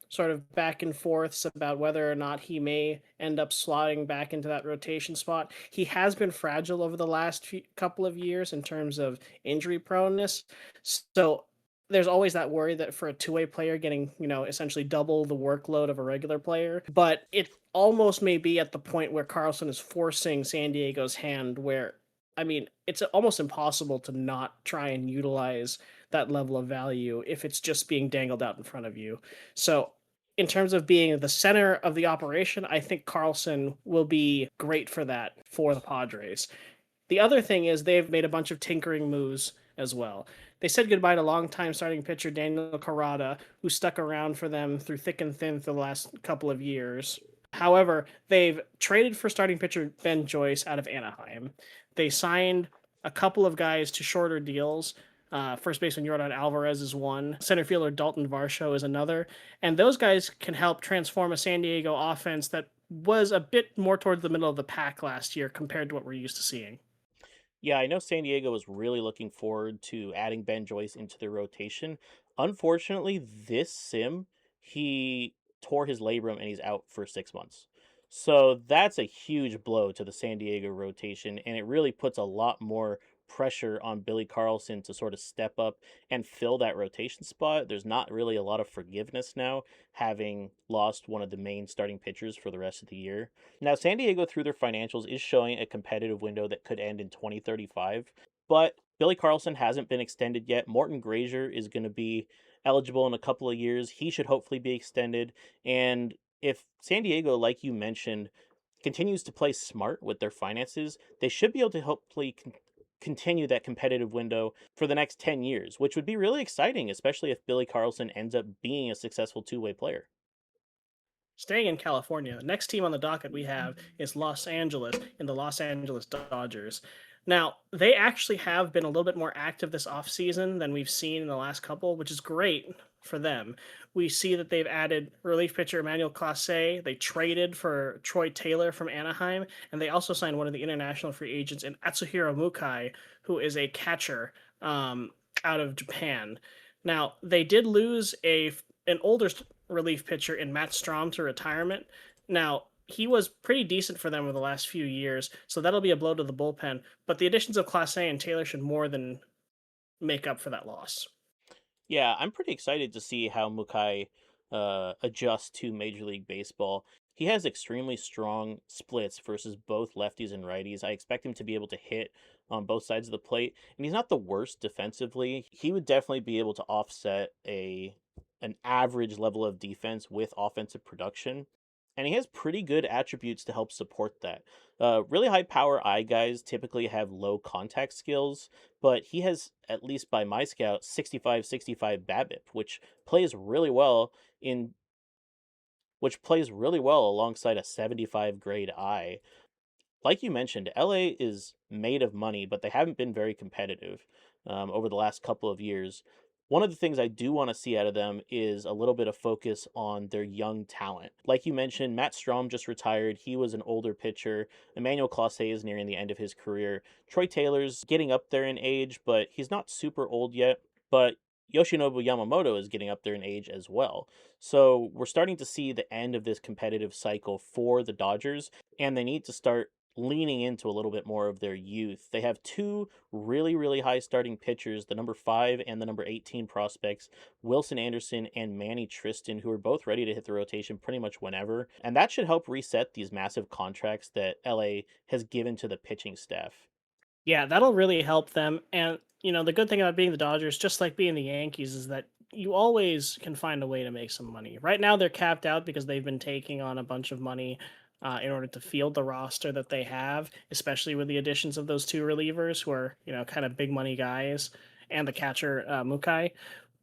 sort of back and forths about whether or not he may end up slotting back into that rotation spot. He has been fragile over the last couple of years in terms of injury proneness. So there's always that worry that for a two-way player getting, essentially double the workload of a regular player. But it almost may be at the point where Carlson is forcing San Diego's hand where I mean, it's almost impossible to not try and utilize that level of value if it's just being dangled out in front of you. So, in terms of being the center of the operation, I think Carlson will be great for that for the Padres. The other thing is they've made a bunch of tinkering moves as well. They said goodbye to longtime starting pitcher Daniel Carrada, who stuck around for them through thick and thin for the last couple of years. However, they've traded for starting pitcher Ben Joyce out of Anaheim. They signed a couple of guys to shorter deals. First baseman Yordan Alvarez is one. Center fielder Dalton Varsho is another. And those guys can help transform a San Diego offense that was a bit more towards the middle of the pack last year compared to what we're used to seeing. Yeah, I know San Diego was really looking forward to adding Ben Joyce into their rotation. Unfortunately, this sim, he tore his labrum and he's out for 6 months. So that's a huge blow to the San Diego rotation, and it really puts a lot more pressure on Billy Carlson to sort of step up and fill that rotation spot. There's not really a lot of forgiveness now, having lost one of the main starting pitchers for the rest of the year. Now, San Diego, through their financials, is showing a competitive window that could end in 2035, but Billy Carlson hasn't been extended yet. Morton Grazier is going to be eligible in a couple of years. He should hopefully be extended. And if San Diego, like you mentioned, continues to play smart with their finances, they should be able to hopefully continue that competitive window for the next 10 years, which would be really exciting, especially if Billy Carlson ends up being a successful two-way player. Staying in California, the next team on the docket we have is Los Angeles in the Los Angeles Dodgers. Now, they actually have been a little bit more active this offseason than we've seen in the last couple, which is great for them. We see that they've added relief pitcher Emmanuel Clase. They traded for Troy Taylor from Anaheim, and they also signed one of the international free agents in Atsuhiro Mukai, who is a catcher out of Japan. Now, they did lose an older relief pitcher in Matt Strom to retirement. Now, he was pretty decent for them over the last few years, so that'll be a blow to the bullpen. But the additions of Class A and Taylor should more than make up for that loss. Yeah, I'm pretty excited to see how Mukai adjusts to Major League Baseball. He has extremely strong splits versus both lefties and righties. I expect him to be able to hit on both sides of the plate, and he's not the worst defensively. He would definitely be able to offset a an average level of defense with offensive production. And he has pretty good attributes to help support that. Really high power eye guys typically have low contact skills, but he has, at least by my scout, 65-65 BABIP, in which plays really well alongside a 75 grade eye. Like you mentioned, LA is made of money, but they haven't been very competitive over the last couple of years. One of the things I do want to see out of them is a little bit of focus on their young talent. Like you mentioned, Matt Strom just retired. He was an older pitcher. Emmanuel Clase is nearing the end of his career. Troy Taylor's getting up there in age, but he's not super old yet. But Yoshinobu Yamamoto is getting up there in age as well. So we're starting to see the end of this competitive cycle for the Dodgers, and they need to start leaning into a little bit more of their youth. They have two really, really high starting pitchers, the number 5 and the number 18 prospects, Wilson Anderson and Manny Tristan, who are both ready to hit the rotation pretty much whenever. And that should help reset these massive contracts that LA has given to the pitching staff. Yeah, that'll really help them. And, the good thing about being the Dodgers, just like being the Yankees, is that you always can find a way to make some money. Right now, they're capped out because they've been taking on a bunch of money in order to field the roster that they have, especially with the additions of those two relievers who are, kind of big money guys and the catcher, Mukai.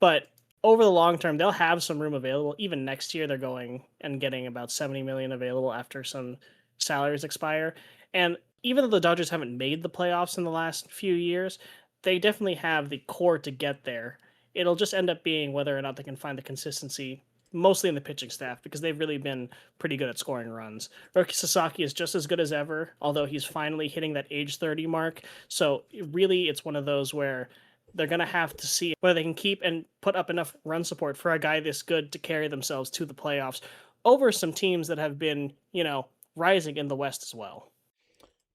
But over the long term, they'll have some room available. Even next year, they're going and getting about 70 million available after some salaries expire. And even though the Dodgers haven't made the playoffs in the last few years, they definitely have the core to get there. It'll just end up being whether or not they can find the consistency, mostly in the pitching staff, because they've really been pretty good at scoring runs. Roki Sasaki is just as good as ever, although he's finally hitting that age 30 mark. So really, it's one of those where they're going to have to see whether they can keep and put up enough run support for a guy this good to carry themselves to the playoffs over some teams that have been, rising in the West as well.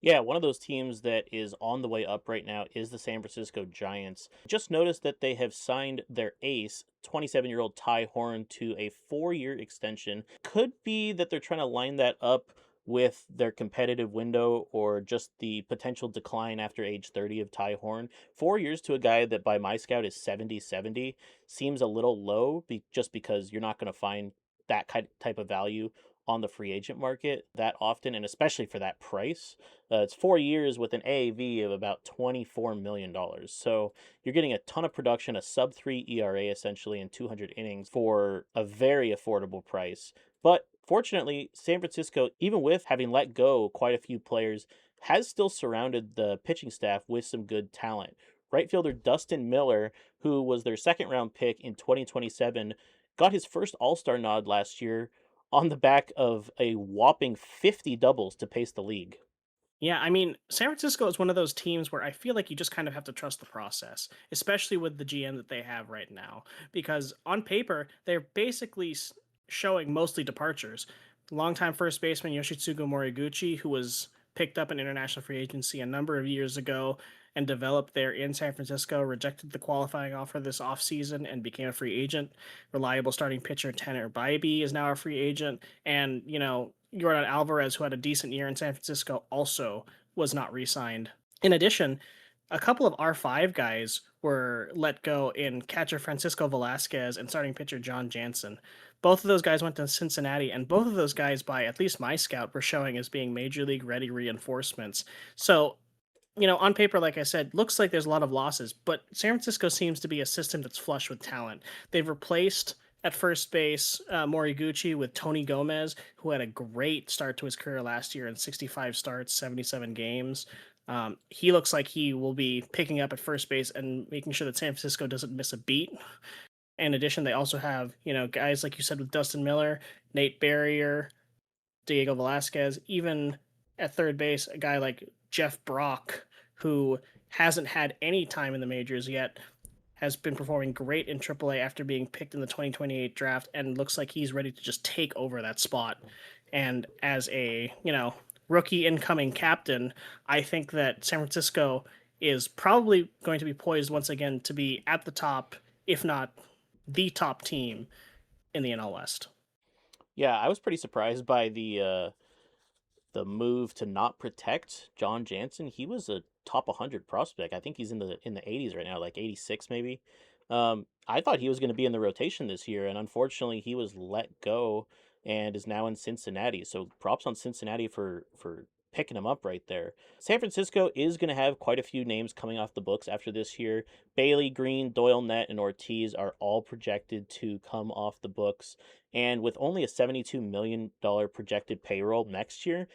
Yeah, one of those teams that is on the way up right now is the San Francisco Giants. Just noticed that they have signed their ace, 27-year-old Ty Horn, to a 4-year extension. Could be that they're trying to line that up with their competitive window or just the potential decline after age 30 of Ty Horn. 4 years to a guy that by my scout is 70-70 seems a little low just because you're not going to find that type of value on the free agent market that often, and especially for that price. It's 4 years with an AAV of about $24 million. So you're getting a ton of production, a sub 3 ERA essentially, in 200 innings for a very affordable price. But fortunately, San Francisco, even with having let go quite a few players, has still surrounded the pitching staff with some good talent. Right fielder Dustin Miller, who was their second round pick in 2027, got his first All Star nod last year on the back of a whopping 50 doubles to pace the league. Yeah, I mean, San Francisco is one of those teams where I feel like you just kind of have to trust the process, especially with the GM that they have right now. Because on paper, they're basically showing mostly departures. Longtime first baseman Yoshitsugu Moriguchi, who was picked up in international free agency a number of years ago and developed there in San Francisco, rejected the qualifying offer this offseason and became a free agent. Reliable starting pitcher Tanner Bybee is now a free agent. And, Jordan Alvarez, who had a decent year in San Francisco, also was not re signed. In addition, a couple of R5 guys were let go in catcher Francisco Velasquez and starting pitcher John Jansen. Both of those guys went to Cincinnati, and both of those guys, by at least my scout, were showing as being major league ready reinforcements. So on paper, like I said, looks like there's a lot of losses, but San Francisco seems to be a system that's flush with talent. They've replaced at first base Moriguchi with Tony Gomez, who had a great start to his career last year in 65 starts, 77 games. He looks like he will be picking up at first base and making sure that San Francisco doesn't miss a beat. In addition, they also have, guys like you said with Dustin Miller, Nate Barrier, Diego Velasquez, even at third base, a guy like Jeff Brock, who hasn't had any time in the majors yet, has been performing great in AAA after being picked in the 2028 draft and looks like he's ready to just take over that spot. And as a, rookie incoming captain, I think that San Francisco is probably going to be poised once again to be at the top, if not the top team in the NL West. Yeah, I was pretty surprised by the move to not protect John Jansen. He was a top 100 prospect. I think he's in the 80s right now, like 86 maybe. I thought he was going to be in the rotation this year, and unfortunately, he was let go and is now in Cincinnati. So props on Cincinnati for picking him up right there. San Francisco is going to have quite a few names coming off the books after this year. Bailey, Green, Doyle, Net, and Ortiz are all projected to come off the books. And with only a $72 million projected payroll next year,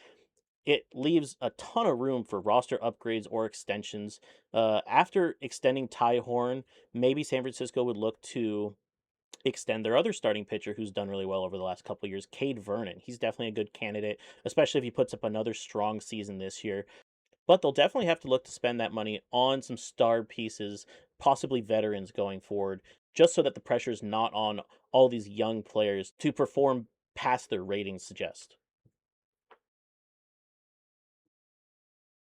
it leaves a ton of room for roster upgrades or extensions. After extending Ty Horn, maybe San Francisco would look to extend their other starting pitcher who's done really well over the last couple of years, Cade Vernon. He's definitely a good candidate, especially if he puts up another strong season this year. But they'll definitely have to look to spend that money on some star pieces, possibly veterans going forward, just so that the pressure is not on all these young players to perform past their ratings suggest.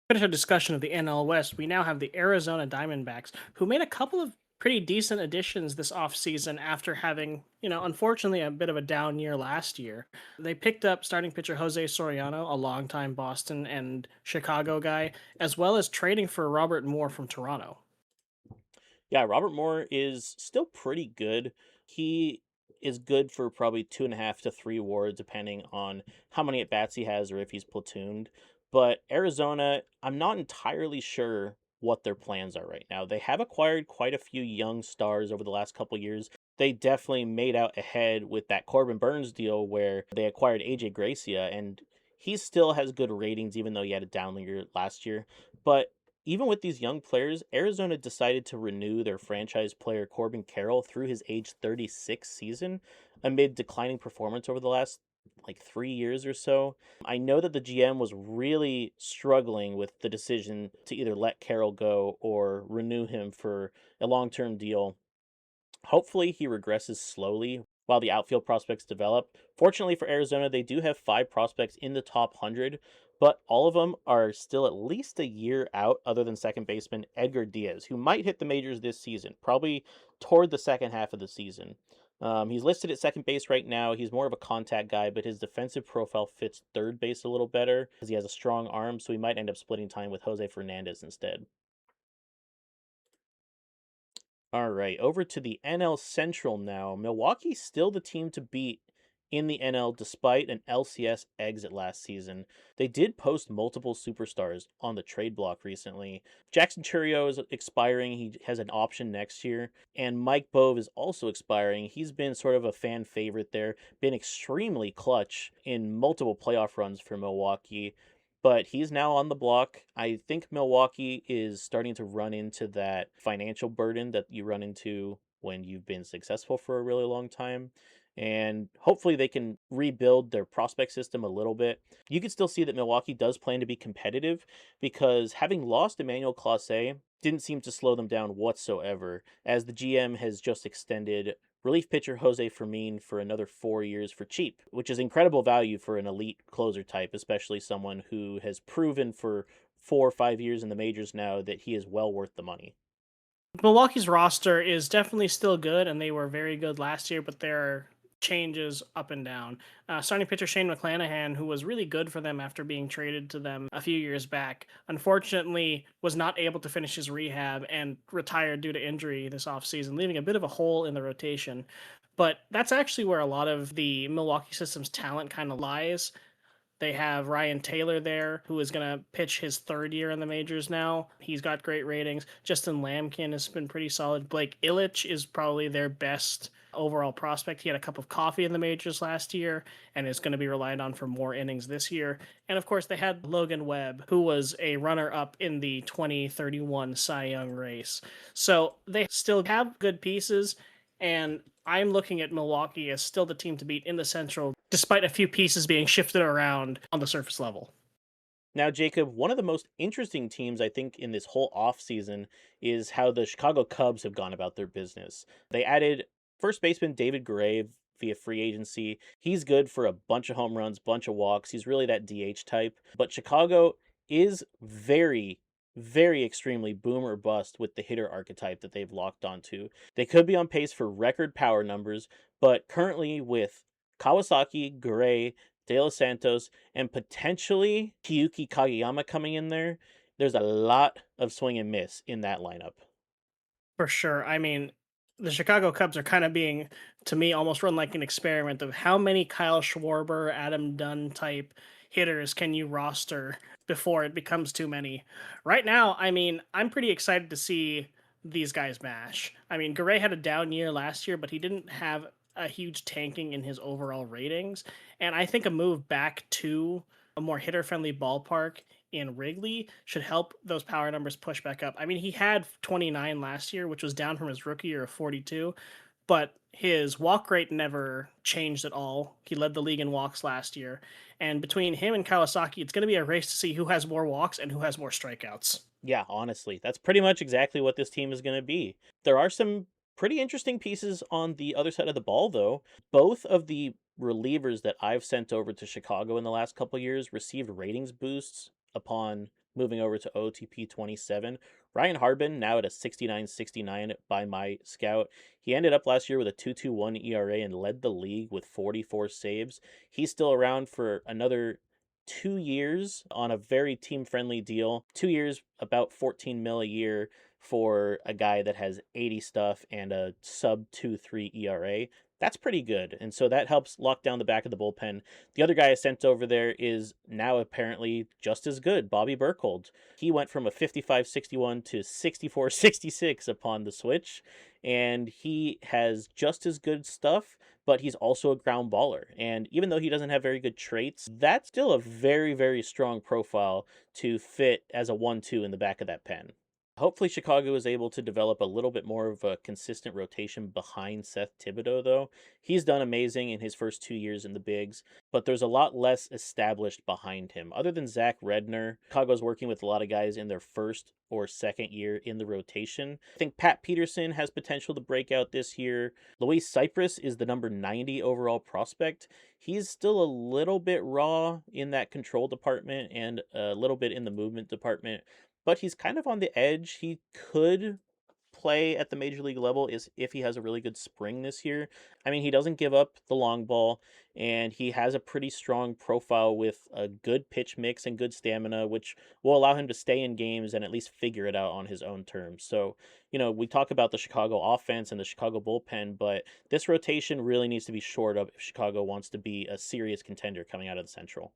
Finish our discussion of the NL West, we now have the Arizona Diamondbacks, who made a couple of pretty decent additions this offseason after having, unfortunately a bit of a down year last year. They picked up starting pitcher Jose Soriano, a longtime Boston and Chicago guy, as well as trading for Robert Moore from Toronto. Yeah, Robert Moore is still pretty good. He is good for probably 2.5 to 3 WARs, depending on how many at bats he has or if he's platooned. But Arizona, I'm not entirely sure what their plans are right now. They have acquired quite a few young stars over the last couple years. They definitely made out ahead with that Corbin Burns deal where they acquired AJ Gracia, and he still has good ratings, even though he had a down year last year. But even with these young players, Arizona decided to renew their franchise player Corbin Carroll through his age 36 season amid declining performance over the last 3 years or so. I know that the GM was really struggling with the decision to either let Carroll go or renew him for a long term deal. Hopefully, he regresses slowly while the outfield prospects develop. Fortunately for Arizona, they do have 5 prospects in the top 100, but all of them are still at least a year out, other than second baseman Edgar Diaz, who might hit the majors this season, probably toward the second half of the season. He's listed at second base right now. He's more of a contact guy, but his defensive profile fits third base a little better because he has a strong arm, so he might end up splitting time with Jose Fernandez instead. All right, over to the NL Central now. Milwaukee's still the team to beat in the NL despite an LCS exit last season. They did post multiple superstars on the trade block recently. Jackson Churio is expiring. He has an option next year. And Mike Bove is also expiring. He's been sort of a fan favorite there, been extremely clutch in multiple playoff runs for Milwaukee, but he's now on the block. I think Milwaukee is starting to run into that financial burden that you run into when you've been successful for a really long time. And hopefully they can rebuild their prospect system a little bit. You can still see that Milwaukee does plan to be competitive because having lost Emmanuel Clase didn't seem to slow them down whatsoever, as the GM has just extended relief pitcher Jose Fermin for another 4 years for cheap, which is incredible value for an elite closer type, especially someone who has proven for 4 or 5 years in the majors now that he is well worth the money. Milwaukee's roster is definitely still good, and they were very good last year, but there are changes up and down. Starting pitcher Shane McClanahan, who was really good for them after being traded to them a few years back, unfortunately was not able to finish his rehab and retired due to injury this offseason, leaving a bit of a hole in the rotation. But that's actually where a lot of the Milwaukee system's talent kind of lies. They have Ryan Taylor there, who is going to pitch his third year in the majors now. He's got great ratings. Justin Lamkin has been pretty solid. Blake Illich is probably their best overall prospect. He had a cup of coffee in the majors last year and is going to be relied on for more innings this year. And of course, they had Logan Webb, who was a runner up in the 2031 Cy Young race. So they still have good pieces. And I'm looking at Milwaukee as still the team to beat in the Central, despite a few pieces being shifted around on the surface level. Now, Jacob, one of the most interesting teams I think in this whole offseason is how the Chicago Cubs have gone about their business. They added first baseman David Gray via free agency. He's good for a bunch of home runs, bunch of walks. He's really that DH type. But Chicago is very, very extremely boom or bust with the hitter archetype that they've locked onto. They could be on pace for record power numbers, but currently with Kawasaki, Gray, De Los Santos, and potentially Kiyuki Kageyama coming in there, there's a lot of swing and miss in that lineup. For sure. I mean, the Chicago Cubs are kind of being, to me, almost run like an experiment of how many Kyle Schwarber, Adam Dunn type hitters can you roster before it becomes too many. Right now, I mean, I'm pretty excited to see these guys mash. I mean, Garay had a down year last year, but he didn't have a huge tanking in his overall ratings. And I think a move back to a more hitter friendly ballpark in Wrigley should help those power numbers push back up. I mean, he had 29 last year, which was down from his rookie year of 42, but his walk rate never changed at all. He led the league in walks last year. And between him and Kawasaki, it's going to be a race to see who has more walks and who has more strikeouts. Yeah, honestly, that's pretty much exactly what this team is going to be. There are some pretty interesting pieces on the other side of the ball, though. Both of the relievers that I've sent over to Chicago in the last couple years received ratings boosts upon moving over to OTP 27. Ryan Harbin, now at a 69.69 by my scout. He ended up last year with a 2.21 ERA and led the league with 44 saves. He's still around for another 2 years on a very team friendly deal. 2 years, about 14 mil a year for a guy that has 80 stuff and a sub 2.3 ERA. That's pretty good. And so that helps lock down the back of the bullpen. The other guy I sent over there is now apparently just as good, Bobby Burkhold. He went from a 55.61 to 64.66 upon the switch, and he has just as good stuff, but he's also a ground baller. And even though he doesn't have very good traits, that's still a very, very strong profile to fit as a 1-2 in the back of that pen. Hopefully, Chicago is able to develop a little bit more of a consistent rotation behind Seth Thibodeau, though. He's done amazing in his first 2 years in the bigs, but there's a lot less established behind him. Other than Zach Redner, Chicago's working with a lot of guys in their first or second year in the rotation. I think Pat Peterson has potential to break out this year. Luis Cypress is the number 90 overall prospect. He's still a little bit raw in that control department and a little bit in the movement department, but he's kind of on the edge. He could play at the major league level is if he has a really good spring this year. I mean, he doesn't give up the long ball, and he has a pretty strong profile with a good pitch mix and good stamina, which will allow him to stay in games and at least figure it out on his own terms. So, we talk about the Chicago offense and the Chicago bullpen, but this rotation really needs to be shored up if Chicago wants to be a serious contender coming out of the Central.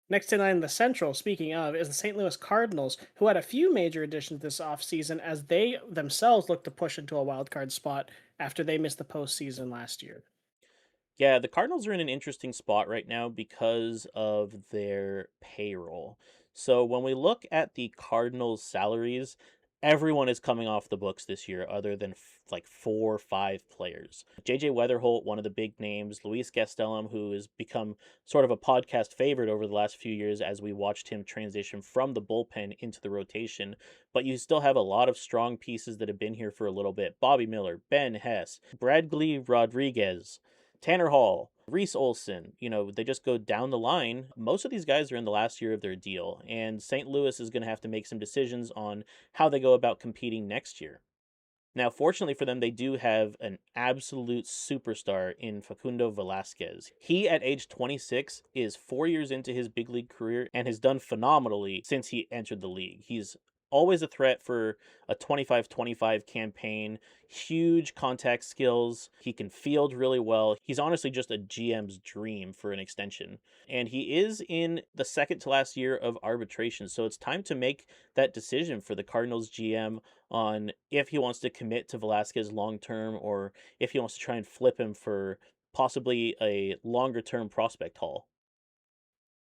Next in line in the Central, speaking of, is the St. Louis Cardinals, who had a few major additions this offseason as they themselves look to push into a wild card spot after they missed the postseason last year. Yeah, the Cardinals are in an interesting spot right now because of their payroll. So when we look at the Cardinals' salaries, everyone is coming off the books this year other than like 4 or 5 players. JJ Weatherholt, one of the big names, Luis Gastelum, who has become sort of a podcast favorite over the last few years as we watched him transition from the bullpen into the rotation. But you still have a lot of strong pieces that have been here for a little bit. Bobby Miller, Ben Hess, Bradley Rodriguez, Tanner Hall, Reese Olson, they just go down the line. Most of these guys are in the last year of their deal, and St. Louis is going to have to make some decisions on how they go about competing next year. Now, fortunately for them, they do have an absolute superstar in Facundo Velasquez. He, at age 26, is 4 years into his big league career and has done phenomenally since he entered the league. He's always a threat for a 25-25 campaign, huge contact skills. He can field really well. He's honestly just a GM's dream for an extension. And he is in the second to last year of arbitration. So it's time to make that decision for the Cardinals GM on if he wants to commit to Velasquez long term or if he wants to try and flip him for possibly a longer term prospect haul.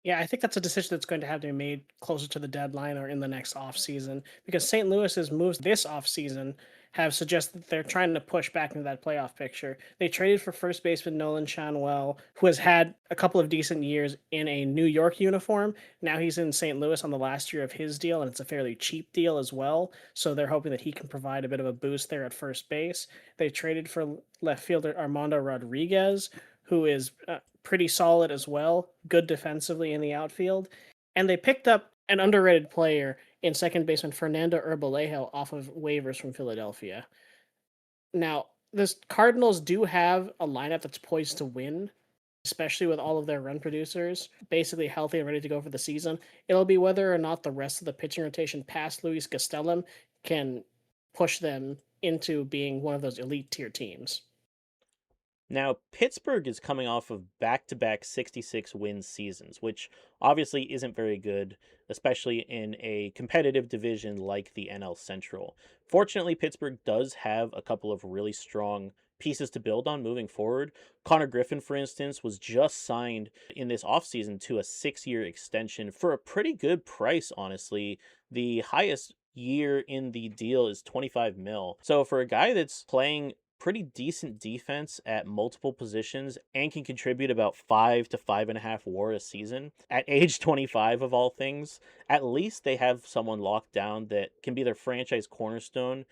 Yeah, I think that's a decision that's going to have to be made closer to the deadline or in the next offseason because St. Louis's moves this offseason have suggested that they're trying to push back into that playoff picture. They traded for first baseman Nolan Shanwell, who has had a couple of decent years in a New York uniform. Now he's in St. Louis on the last year of his deal, and it's a fairly cheap deal as well. So they're hoping that he can provide a bit of a boost there at first base. They traded for left fielder Armando Rodriguez, who is pretty solid as well, good defensively in the outfield. And they picked up an underrated player in second baseman Fernando Urbalejo off of waivers from Philadelphia. Now, the Cardinals do have a lineup that's poised to win, especially with all of their run producers basically healthy and ready to go for the season. It'll be whether or not the rest of the pitching rotation past Luis Gastelum can push them into being one of those elite tier teams. Now, Pittsburgh is coming off of back to back 66 win seasons, which obviously isn't very good, especially in a competitive division like the NL Central. Fortunately, Pittsburgh does have a couple of really strong pieces to build on moving forward. Connor Griffin, for instance, was just signed in this offseason to a 6 year extension for a pretty good price, honestly. The highest year in the deal is 25 mil. So for a guy that's playing pretty decent defense at multiple positions and can contribute about 5 to 5.5 WAR a season at age 25 of all things, at least they have someone locked down that can be their franchise cornerstone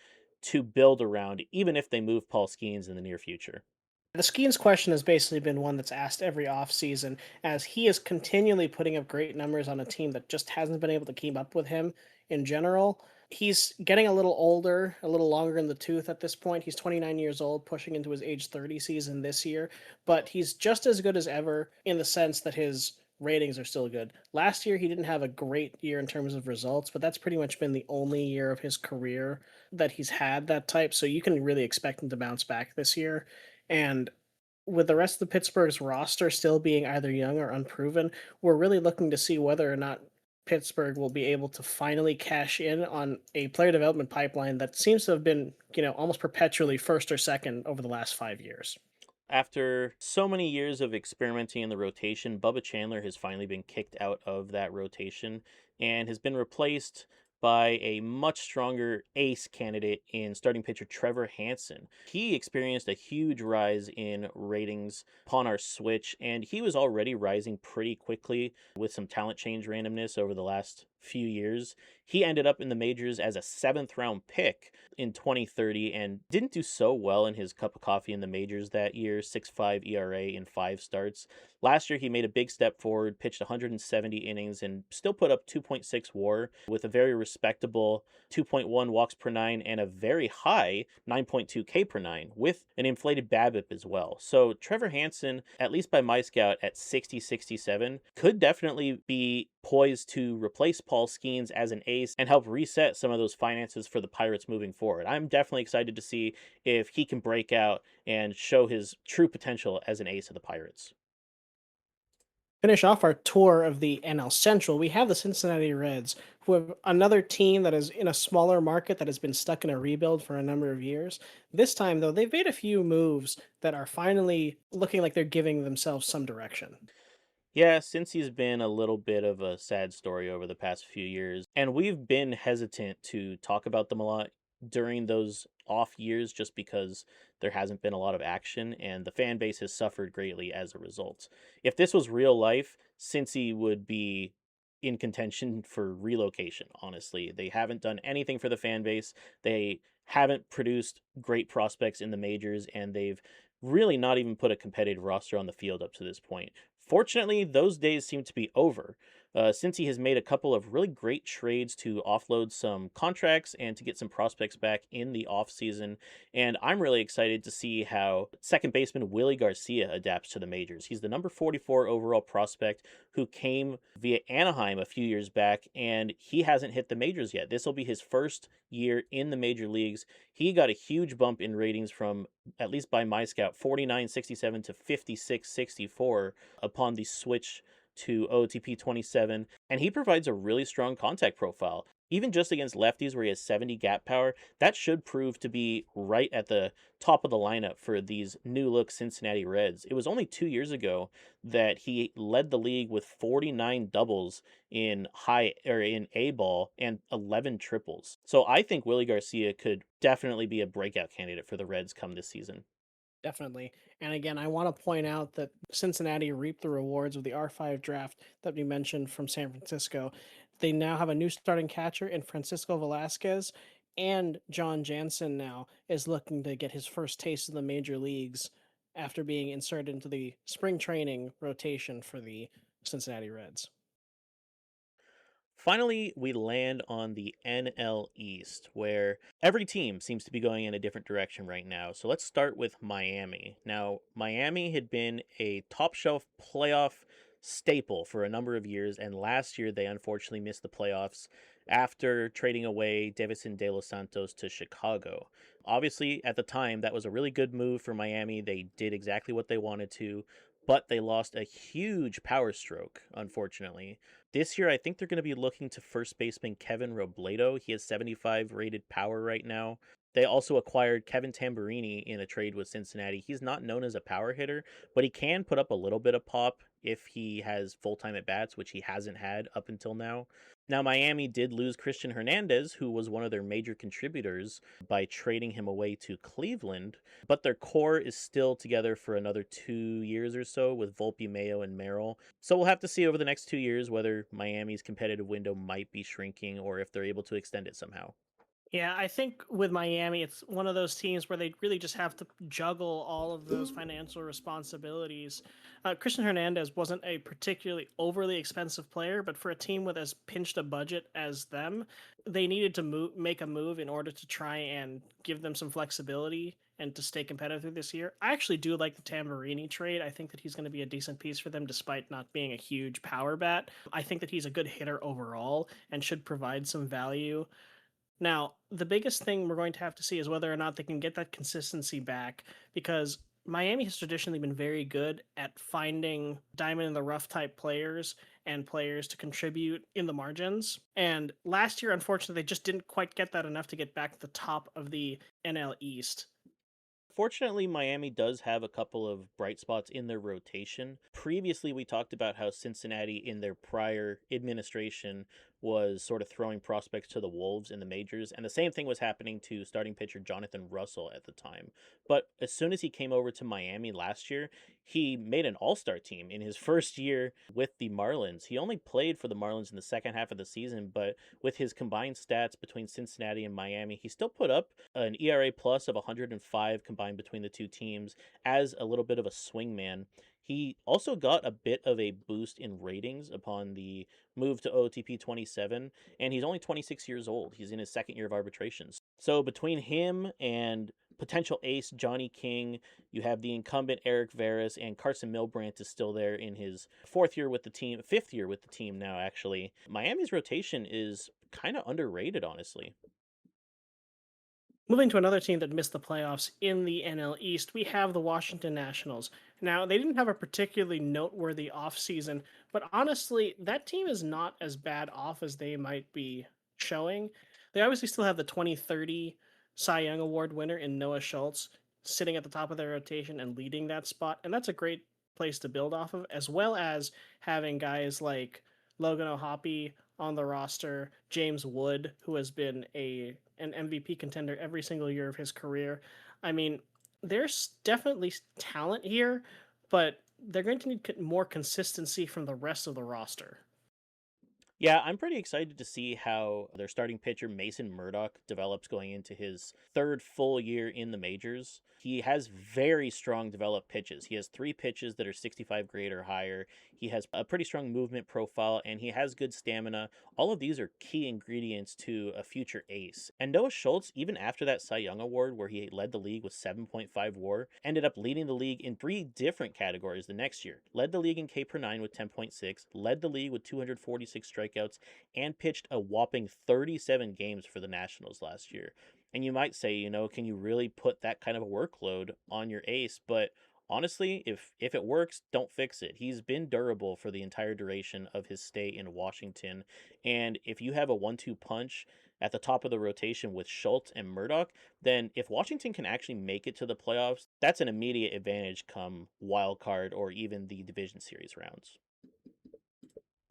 to build around, even if they move Paul Skeens in the near future. The Skeens question has basically been one that's asked every offseason, as he is continually putting up great numbers on a team that just hasn't been able to keep up with him in general. He's getting a little older, a little longer in the tooth at this point. He's 29 years old, pushing into his age 30 season this year, but he's just as good as ever in the sense that his ratings are still good. Last year, he didn't have a great year in terms of results, but that's pretty much been the only year of his career that he's had that type. So you can really expect him to bounce back this year. And with the rest of the Pittsburgh's roster still being either young or unproven, we're really looking to see whether or not Pittsburgh will be able to finally cash in on a player development pipeline that seems to have been, almost perpetually first or second over the last 5 years. After so many years of experimenting in the rotation, Bubba Chandler has finally been kicked out of that rotation and has been replaced by a much stronger ace candidate in starting pitcher Trevor Hansen. He experienced a huge rise in ratings upon our switch, and he was already rising pretty quickly with some talent change randomness over the last few years. He ended up in the majors as a seventh round pick in 2030 and didn't do so well in his cup of coffee in the majors that year. 6.5 ERA in 5 starts. Last year, he made a big step forward, pitched 170 innings, and still put up 2.6 WAR with a very respectable 2.1 walks per nine and a very high 9.2 K per nine with an inflated BABIP as well. So Trevor Hansen, at least by my scout at 60-67, could definitely be poised to replace Paul Skeens as an ace and help reset some of those finances for the Pirates moving forward. I'm definitely excited to see if he can break out and show his true potential as an ace of the Pirates. Finish off our tour of the NL Central, we have the Cincinnati Reds, who have another team that is in a smaller market that has been stuck in a rebuild for a number of years. This time, though, they've made a few moves that are finally looking like they're giving themselves some direction. Yeah, since he's been a little bit of a sad story over the past few years, and we've been hesitant to talk about them a lot during those off years just because there hasn't been a lot of action and the fan base has suffered greatly as a result. If this was real life, Cincy would be in contention for relocation, honestly. They haven't done anything for the fan base. They haven't produced great prospects in the majors, and they've really not even put a competitive roster on the field up to this point. Fortunately, those days seem to be over, since he has made a couple of really great trades to offload some contracts and to get some prospects back in the offseason. And I'm really excited to see how second baseman Willie Garcia adapts to the majors. He's the number 44 overall prospect who came via Anaheim a few years back, and he hasn't hit the majors yet. This will be his first year in the major leagues. He got a huge bump in ratings from, at least by my scout, 49.67 to 56.64 upon the switch to OTP 27, and he provides a really strong contact profile. Even just against lefties, where he has 70 gap power, that should prove to be right at the top of the lineup for these new look Cincinnati Reds. It was only 2 years ago that he led the league with 49 doubles in high or in A ball and 11 triples. So I think Willie Garcia could definitely be a breakout candidate for the Reds come this season. Definitely. And again, I want to point out that Cincinnati reaped the rewards of the R5 draft that we mentioned from San Francisco. They now have a new starting catcher in Francisco Velasquez, and John Jansen now is looking to get his first taste of the major leagues after being inserted into the spring training rotation for the Cincinnati Reds. Finally, we land on the NL East, where every team seems to be going in a different direction right now. So let's start with Miami. Now, Miami had been a top shelf playoff staple for a number of years, and last year they unfortunately missed the playoffs after trading away Davison De Los Santos to Chicago. Obviously, at the time, that was a really good move for Miami. They did exactly what they wanted to, but they lost a huge power stroke, unfortunately. This year, I think they're going to be looking to first baseman Kevin Robledo. He has 75 rated power right now. They also acquired Kevin Tamburini in a trade with Cincinnati. He's not known as a power hitter, but he can put up a little bit of pop if he has full time at bats, which he hasn't had up until now. Now, Miami did lose Christian Hernandez, who was one of their major contributors, by trading him away to Cleveland, but their core is still together for another 2 years or so with Volpe, Mayo, and Merrill. So we'll have to see over the next 2 years whether Miami's competitive window might be shrinking or if they're able to extend it somehow. Yeah, I think with Miami, it's one of those teams where they really just have to juggle all of those financial responsibilities. Christian Hernandez wasn't a particularly overly expensive player, but for a team with as pinched a budget as them, they needed to make a move in order to try and give them some flexibility and to stay competitive this year. I actually do like the Tamburini trade. I think that he's going to be a decent piece for them despite not being a huge power bat. I think that he's a good hitter overall and should provide some value. Now, the biggest thing we're going to have to see is whether or not they can get that consistency back because Miami has traditionally been very good at finding diamond in the rough type players and players to contribute in the margins. And last year, unfortunately, they just didn't quite get that enough to get back to the top of the NL East. Fortunately, Miami does have a couple of bright spots in their rotation. Previously, we talked about how Cincinnati, in their prior administration, was sort of throwing prospects to the Wolves in the majors, and the same thing was happening to starting pitcher Jonathan Russell at the time. But as soon as he came over to Miami last year, he made an all star team in his first year with the Marlins. He only played for the Marlins in the second half of the season, but with his combined stats between Cincinnati and Miami, he still put up an ERA plus of 105 combined between the two teams as a little bit of a swingman. He also got a bit of a boost in ratings upon the move to OTP 27, and he's only 26 years old. He's in his second year of arbitrations. So between him and potential ace Johnny King, you have the incumbent Eric Veras, and Carson Milbrandt is still there in his fourth year with the team, fifth year with the team now, actually. Miami's rotation is kind of underrated, honestly. Moving to another team that missed the playoffs in the NL East, we have the Washington Nationals. Now, they didn't have a particularly noteworthy offseason, but honestly, that team is not as bad off as they might be showing. They obviously still have the 2030 Cy Young Award winner in Noah Schultz sitting at the top of their rotation and leading that spot, and that's a great place to build off of, as well as having guys like Logan O'Hoppe on the roster, James Wood, who has been an MVP contender every single year of his career. I mean, there's definitely talent here, but they're going to need more consistency from the rest of the roster. Yeah, I'm pretty excited to see how their starting pitcher Mason Murdock develops going into his third full year in the majors. He has very strong developed pitches. He has three pitches that are 65 grade or higher. He has a pretty strong movement profile and he has good stamina. All of these are key ingredients to a future ace. And Noah Schultz, even after that Cy Young Award where he led the league with 7.5 WAR, ended up leading the league in three different categories the next year. Led the league in K per 9 with 10.6, led the league with 246 strikeouts, and pitched a whopping 37 games for the Nationals last year. And you might say, can you really put that kind of a workload on your ace? But honestly, if it works, don't fix it. He's been durable for the entire duration of his stay in Washington. And if you have a 1-2 punch at the top of the rotation with Schultz and Murdoch, then if Washington can actually make it to the playoffs, that's an immediate advantage come wild card or even the division series rounds.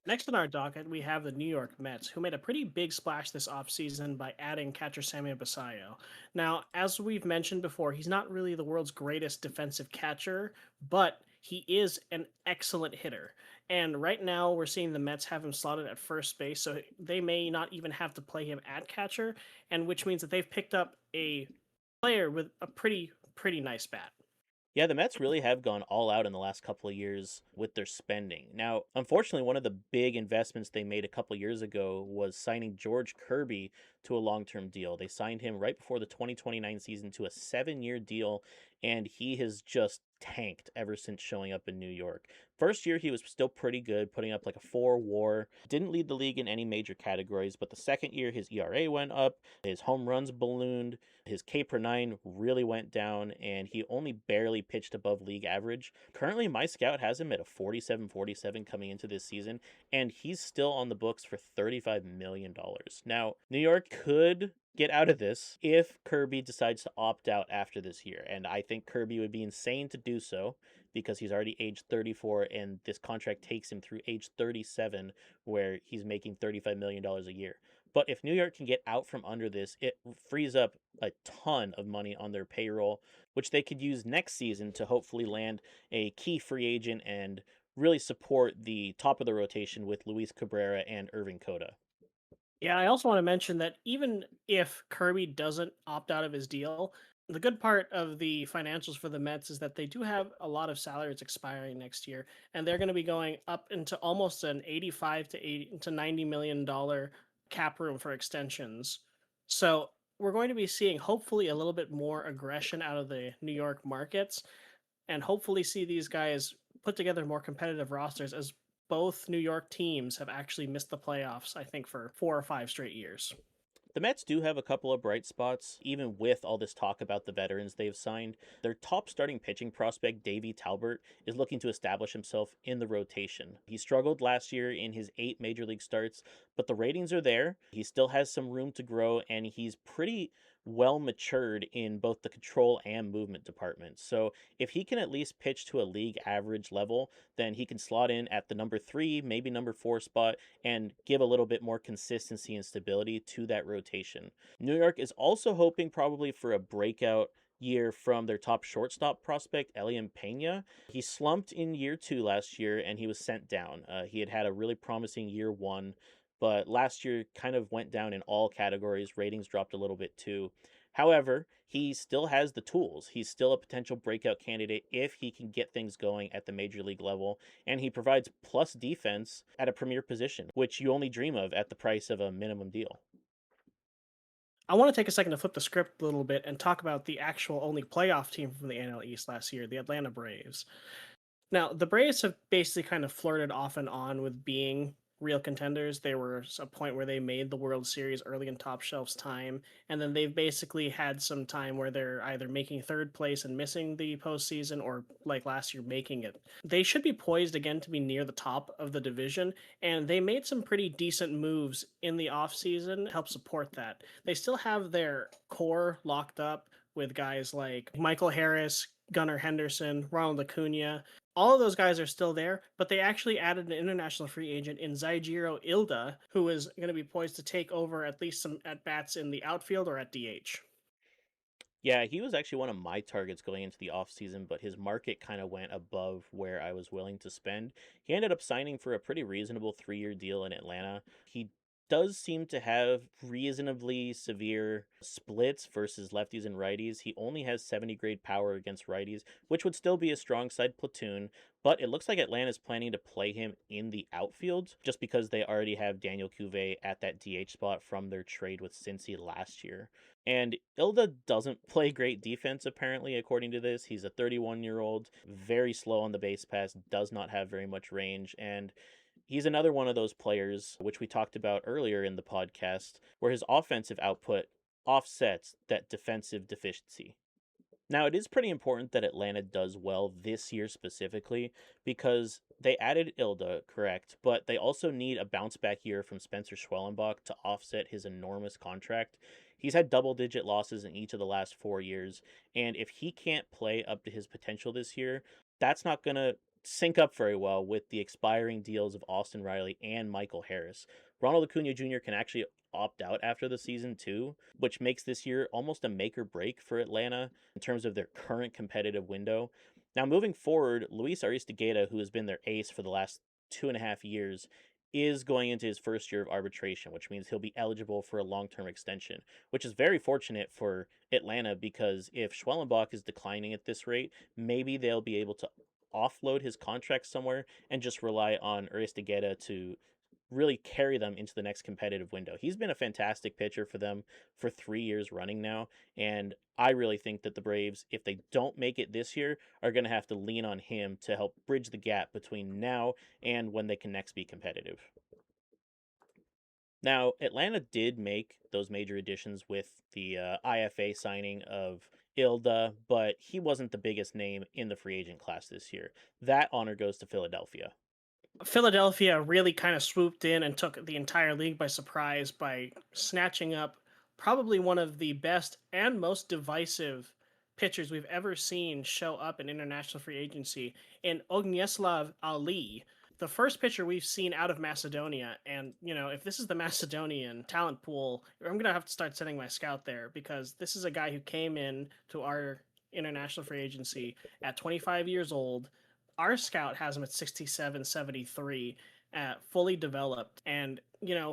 Next on our docket, we have the New York Mets, who made a pretty big splash this offseason by adding catcher Sammy Basayo. Now, as we've mentioned before, he's not really the world's greatest defensive catcher, but he is an excellent hitter. And right now, we're seeing the Mets have him slotted at first base, so they may not even have to play him at catcher, and which means that they've picked up a player with a pretty nice bat. Yeah, the Mets really have gone all out in the last couple of years with their spending. Now, unfortunately, one of the big investments they made a couple of years ago was signing George Kirby to a long term deal. They signed him right before the 2029 season to a 7-year deal, and he has just tanked ever since showing up in New York. First year, he was still pretty good, putting up like a 4 WAR. Didn't lead the league in any major categories, but the second year, his ERA went up, his home runs ballooned, his K per 9 really went down, and he only barely pitched above league average. Currently, my scout has him at a 47-47 coming into this season, and he's still on the books for $35 million. Now, New York could get out of this if Kirby decides to opt out after this year, and I think Kirby would be insane to do so because he's already age 34 and this contract takes him through age 37 where he's making $35 million a year. But if New York can get out from under this, it frees up a ton of money on their payroll, which they could use next season to hopefully land a key free agent and really support the top of the rotation with Luis Cabrera and Irving Coda. Yeah, I also want to mention that even if Kirby doesn't opt out of his deal, the good part of the financials for the Mets is that they do have a lot of salaries expiring next year, and they're going to be going up into almost an 85 to 80 to 90 million dollar cap room for extensions. So, we're going to be seeing hopefully a little bit more aggression out of the New York markets and hopefully see these guys put together more competitive rosters as both New York teams have actually missed the playoffs, I think, for 4 or 5 straight years. The Mets do have a couple of bright spots, even with all this talk about the veterans they've signed. Their top starting pitching prospect, Davey Talbert, is looking to establish himself in the rotation. He struggled last year in his 8 major league starts, but the ratings are there. He still has some room to grow, and he's pretty well matured in both the control and movement departments. So if he can at least pitch to a league average level, then he can slot in at the number 3, maybe number 4 spot and give a little bit more consistency and stability to that rotation. New York is also hoping probably for a breakout year from their top shortstop prospect, Elian Pena. He slumped in year 2 last year and he was sent down. He had a really promising year 1, but last year kind of went down in all categories. Ratings dropped a little bit too. However, he still has the tools. He's still a potential breakout candidate if he can get things going at the major league level, and he provides plus defense at a premier position, which you only dream of at the price of a minimum deal. I want to take a second to flip the script a little bit and talk about the actual only playoff team from the NL East last year, the Atlanta Braves. Now, the Braves have basically kind of flirted off and on with being real contenders. There was a point where they made the World Series early in Top Shelf's time, and then they've basically had some time where they're either making third place and missing the postseason, or like last year, making it. They should be poised again to be near the top of the division, and they made some pretty decent moves in the offseason to help support that. They still have their core locked up with guys like Michael Harris, Gunnar Henderson, Ronald Acuna. All of those guys are still there, but they actually added an international free agent in Zaijiro Ilda, who is going to be poised to take over at least some at bats in the outfield or at DH. Yeah, he was actually one of my targets going into the offseason, but his market kind of went above where I was willing to spend. He ended up signing for a pretty reasonable 3 year deal in Atlanta. He does seem to have reasonably severe splits versus lefties and righties. He only has 70 grade power against righties, which would still be a strong side platoon, but it looks like Atlanta's planning to play him in the outfield just because they already have Daniel Cuvée at that DH spot from their trade with Cincy last year. And Ilda doesn't play great defense, apparently, according to this. He's a 31-year-old, very slow on the base pass, does not have very much range, and he's another one of those players, which we talked about earlier in the podcast, where his offensive output offsets that defensive deficiency. Now, it is pretty important that Atlanta does well this year specifically because they added Ilda, correct, but they also need a bounce back year from Spencer Schwellenbach to offset his enormous contract. He's had double digit losses in each of the last 4 years, and if he can't play up to his potential this year, that's not going to sync up very well with the expiring deals of Austin Riley and Michael Harris. Ronald Acuna Jr. can actually opt out after the season too, which makes this year almost a make or break for Atlanta in terms of their current competitive window. Now, moving forward, Luis Aristigueta, who has been their ace for the last 2.5 years, is going into his first year of arbitration, which means he'll be eligible for a long term extension, which is very fortunate for Atlanta because if Schwellenbach is declining at this rate, maybe they'll be able to offload his contract somewhere and just rely on Aristigueta to really carry them into the next competitive window. He's been a fantastic pitcher for them for 3 years running now, and I really think that the Braves, if they don't make it this year, are going to have to lean on him to help bridge the gap between now and when they can next be competitive. Now, Atlanta did make those major additions with the IFA signing of Ilda, but he wasn't the biggest name in the free agent class this year. That honor goes to Philadelphia. Philadelphia really kind of swooped in and took the entire league by surprise by snatching up probably one of the best and most divisive pitchers we've ever seen show up in international free agency in Ognieslav Ali, the first pitcher we've seen out of Macedonia. And, if this is the Macedonian talent pool, I'm going to have to start sending my scout there because this is a guy who came in to our international free agency at 25 years old. Our scout has him at 67, 73. fully developed. And,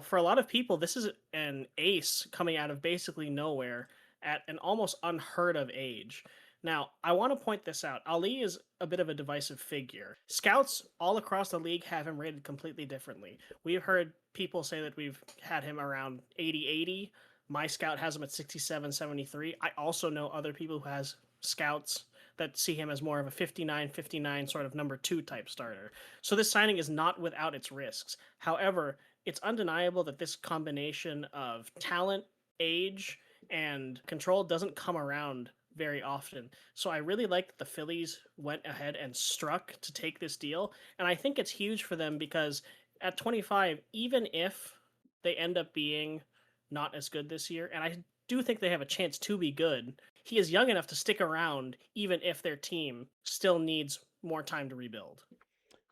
for a lot of people, this is an ace coming out of basically nowhere at an almost unheard of age. Now, I want to point this out. Ali is a bit of a divisive figure. Scouts all across the league have him rated completely differently. We've heard people say that we've had him around 80-80. My scout has him at 67-73. I also know other people who has scouts that see him as more of a 59-59 sort of number 2 type starter. So this signing is not without its risks. However, it's undeniable that this combination of talent, age, and control doesn't come around very often. So I really like that the Phillies went ahead and struck to take this deal. And I think it's huge for them because at 25, even if they end up being not as good this year, and I do think they have a chance to be good, he is young enough to stick around even if their team still needs more time to rebuild.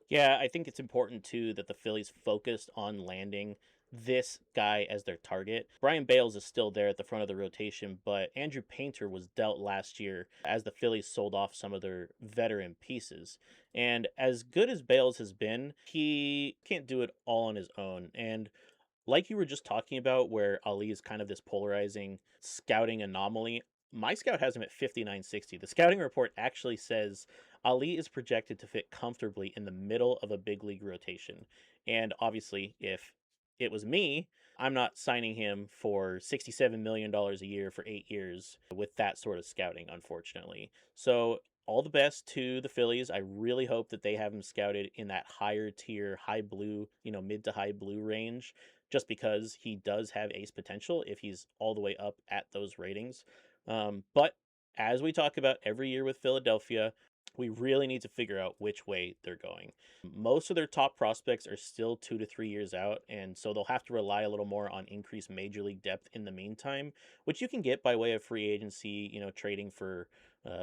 Yeah, I think it's important too that the Phillies focused on landing this guy as their target. Brian Bales is still there at the front of the rotation, but Andrew Painter was dealt last year as the Phillies sold off some of their veteran pieces. And as good as Bales has been, he can't do it all on his own. And like you were just talking about, where Ali is kind of this polarizing scouting anomaly, my scout has him at 59-60. The scouting report actually says Ali is projected to fit comfortably in the middle of a big league rotation. And obviously, if it was me, I'm not signing him for $67 million a year for 8 years with that sort of scouting, unfortunately. So, all the best to the Phillies. I really hope that they have him scouted in that higher tier, high blue, mid to high blue range, just because he does have ace potential if he's all the way up at those ratings. But as we talk about every year with Philadelphia, we really need to figure out which way they're going. Most of their top prospects are still 2 to 3 years out, and so they'll have to rely a little more on increased major league depth in the meantime, which you can get by way of free agency, trading for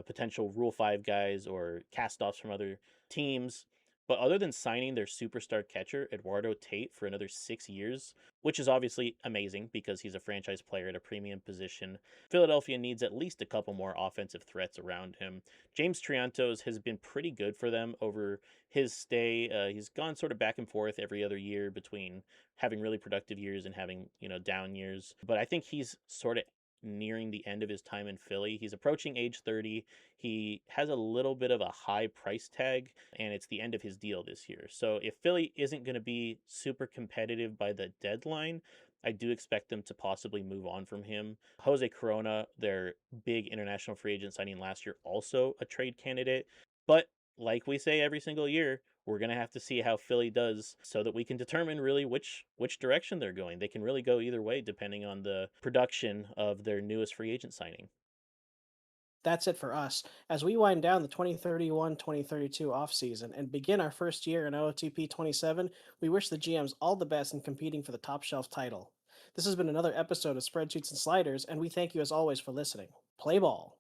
potential Rule 5 guys or cast offs from other teams. But other than signing their superstar catcher, Eduardo Tate, for another 6 years, which is obviously amazing because he's a franchise player at a premium position, Philadelphia needs at least a couple more offensive threats around him. James Triantos has been pretty good for them over his stay. He's gone sort of back and forth every other year between having really productive years and having, down years. But I think he's sort of nearing the end of his time in Philly. He's approaching age 30. He has a little bit of a high price tag, and it's the end of his deal this year. So if Philly isn't going to be super competitive by the deadline, I do expect them to possibly move on from him. Jose Corona, their big international free agent signing last year, also a trade candidate. But like we say every single year, we're going to have to see how Philly does so that we can determine really which direction they're going. They can really go either way depending on the production of their newest free agent signing. That's it for us. As we wind down the 2031-2032 offseason and begin our first year in OOTP 27, we wish the GMs all the best in competing for the top shelf title. This has been another episode of Spreadsheets and Sliders, and we thank you as always for listening. Play ball.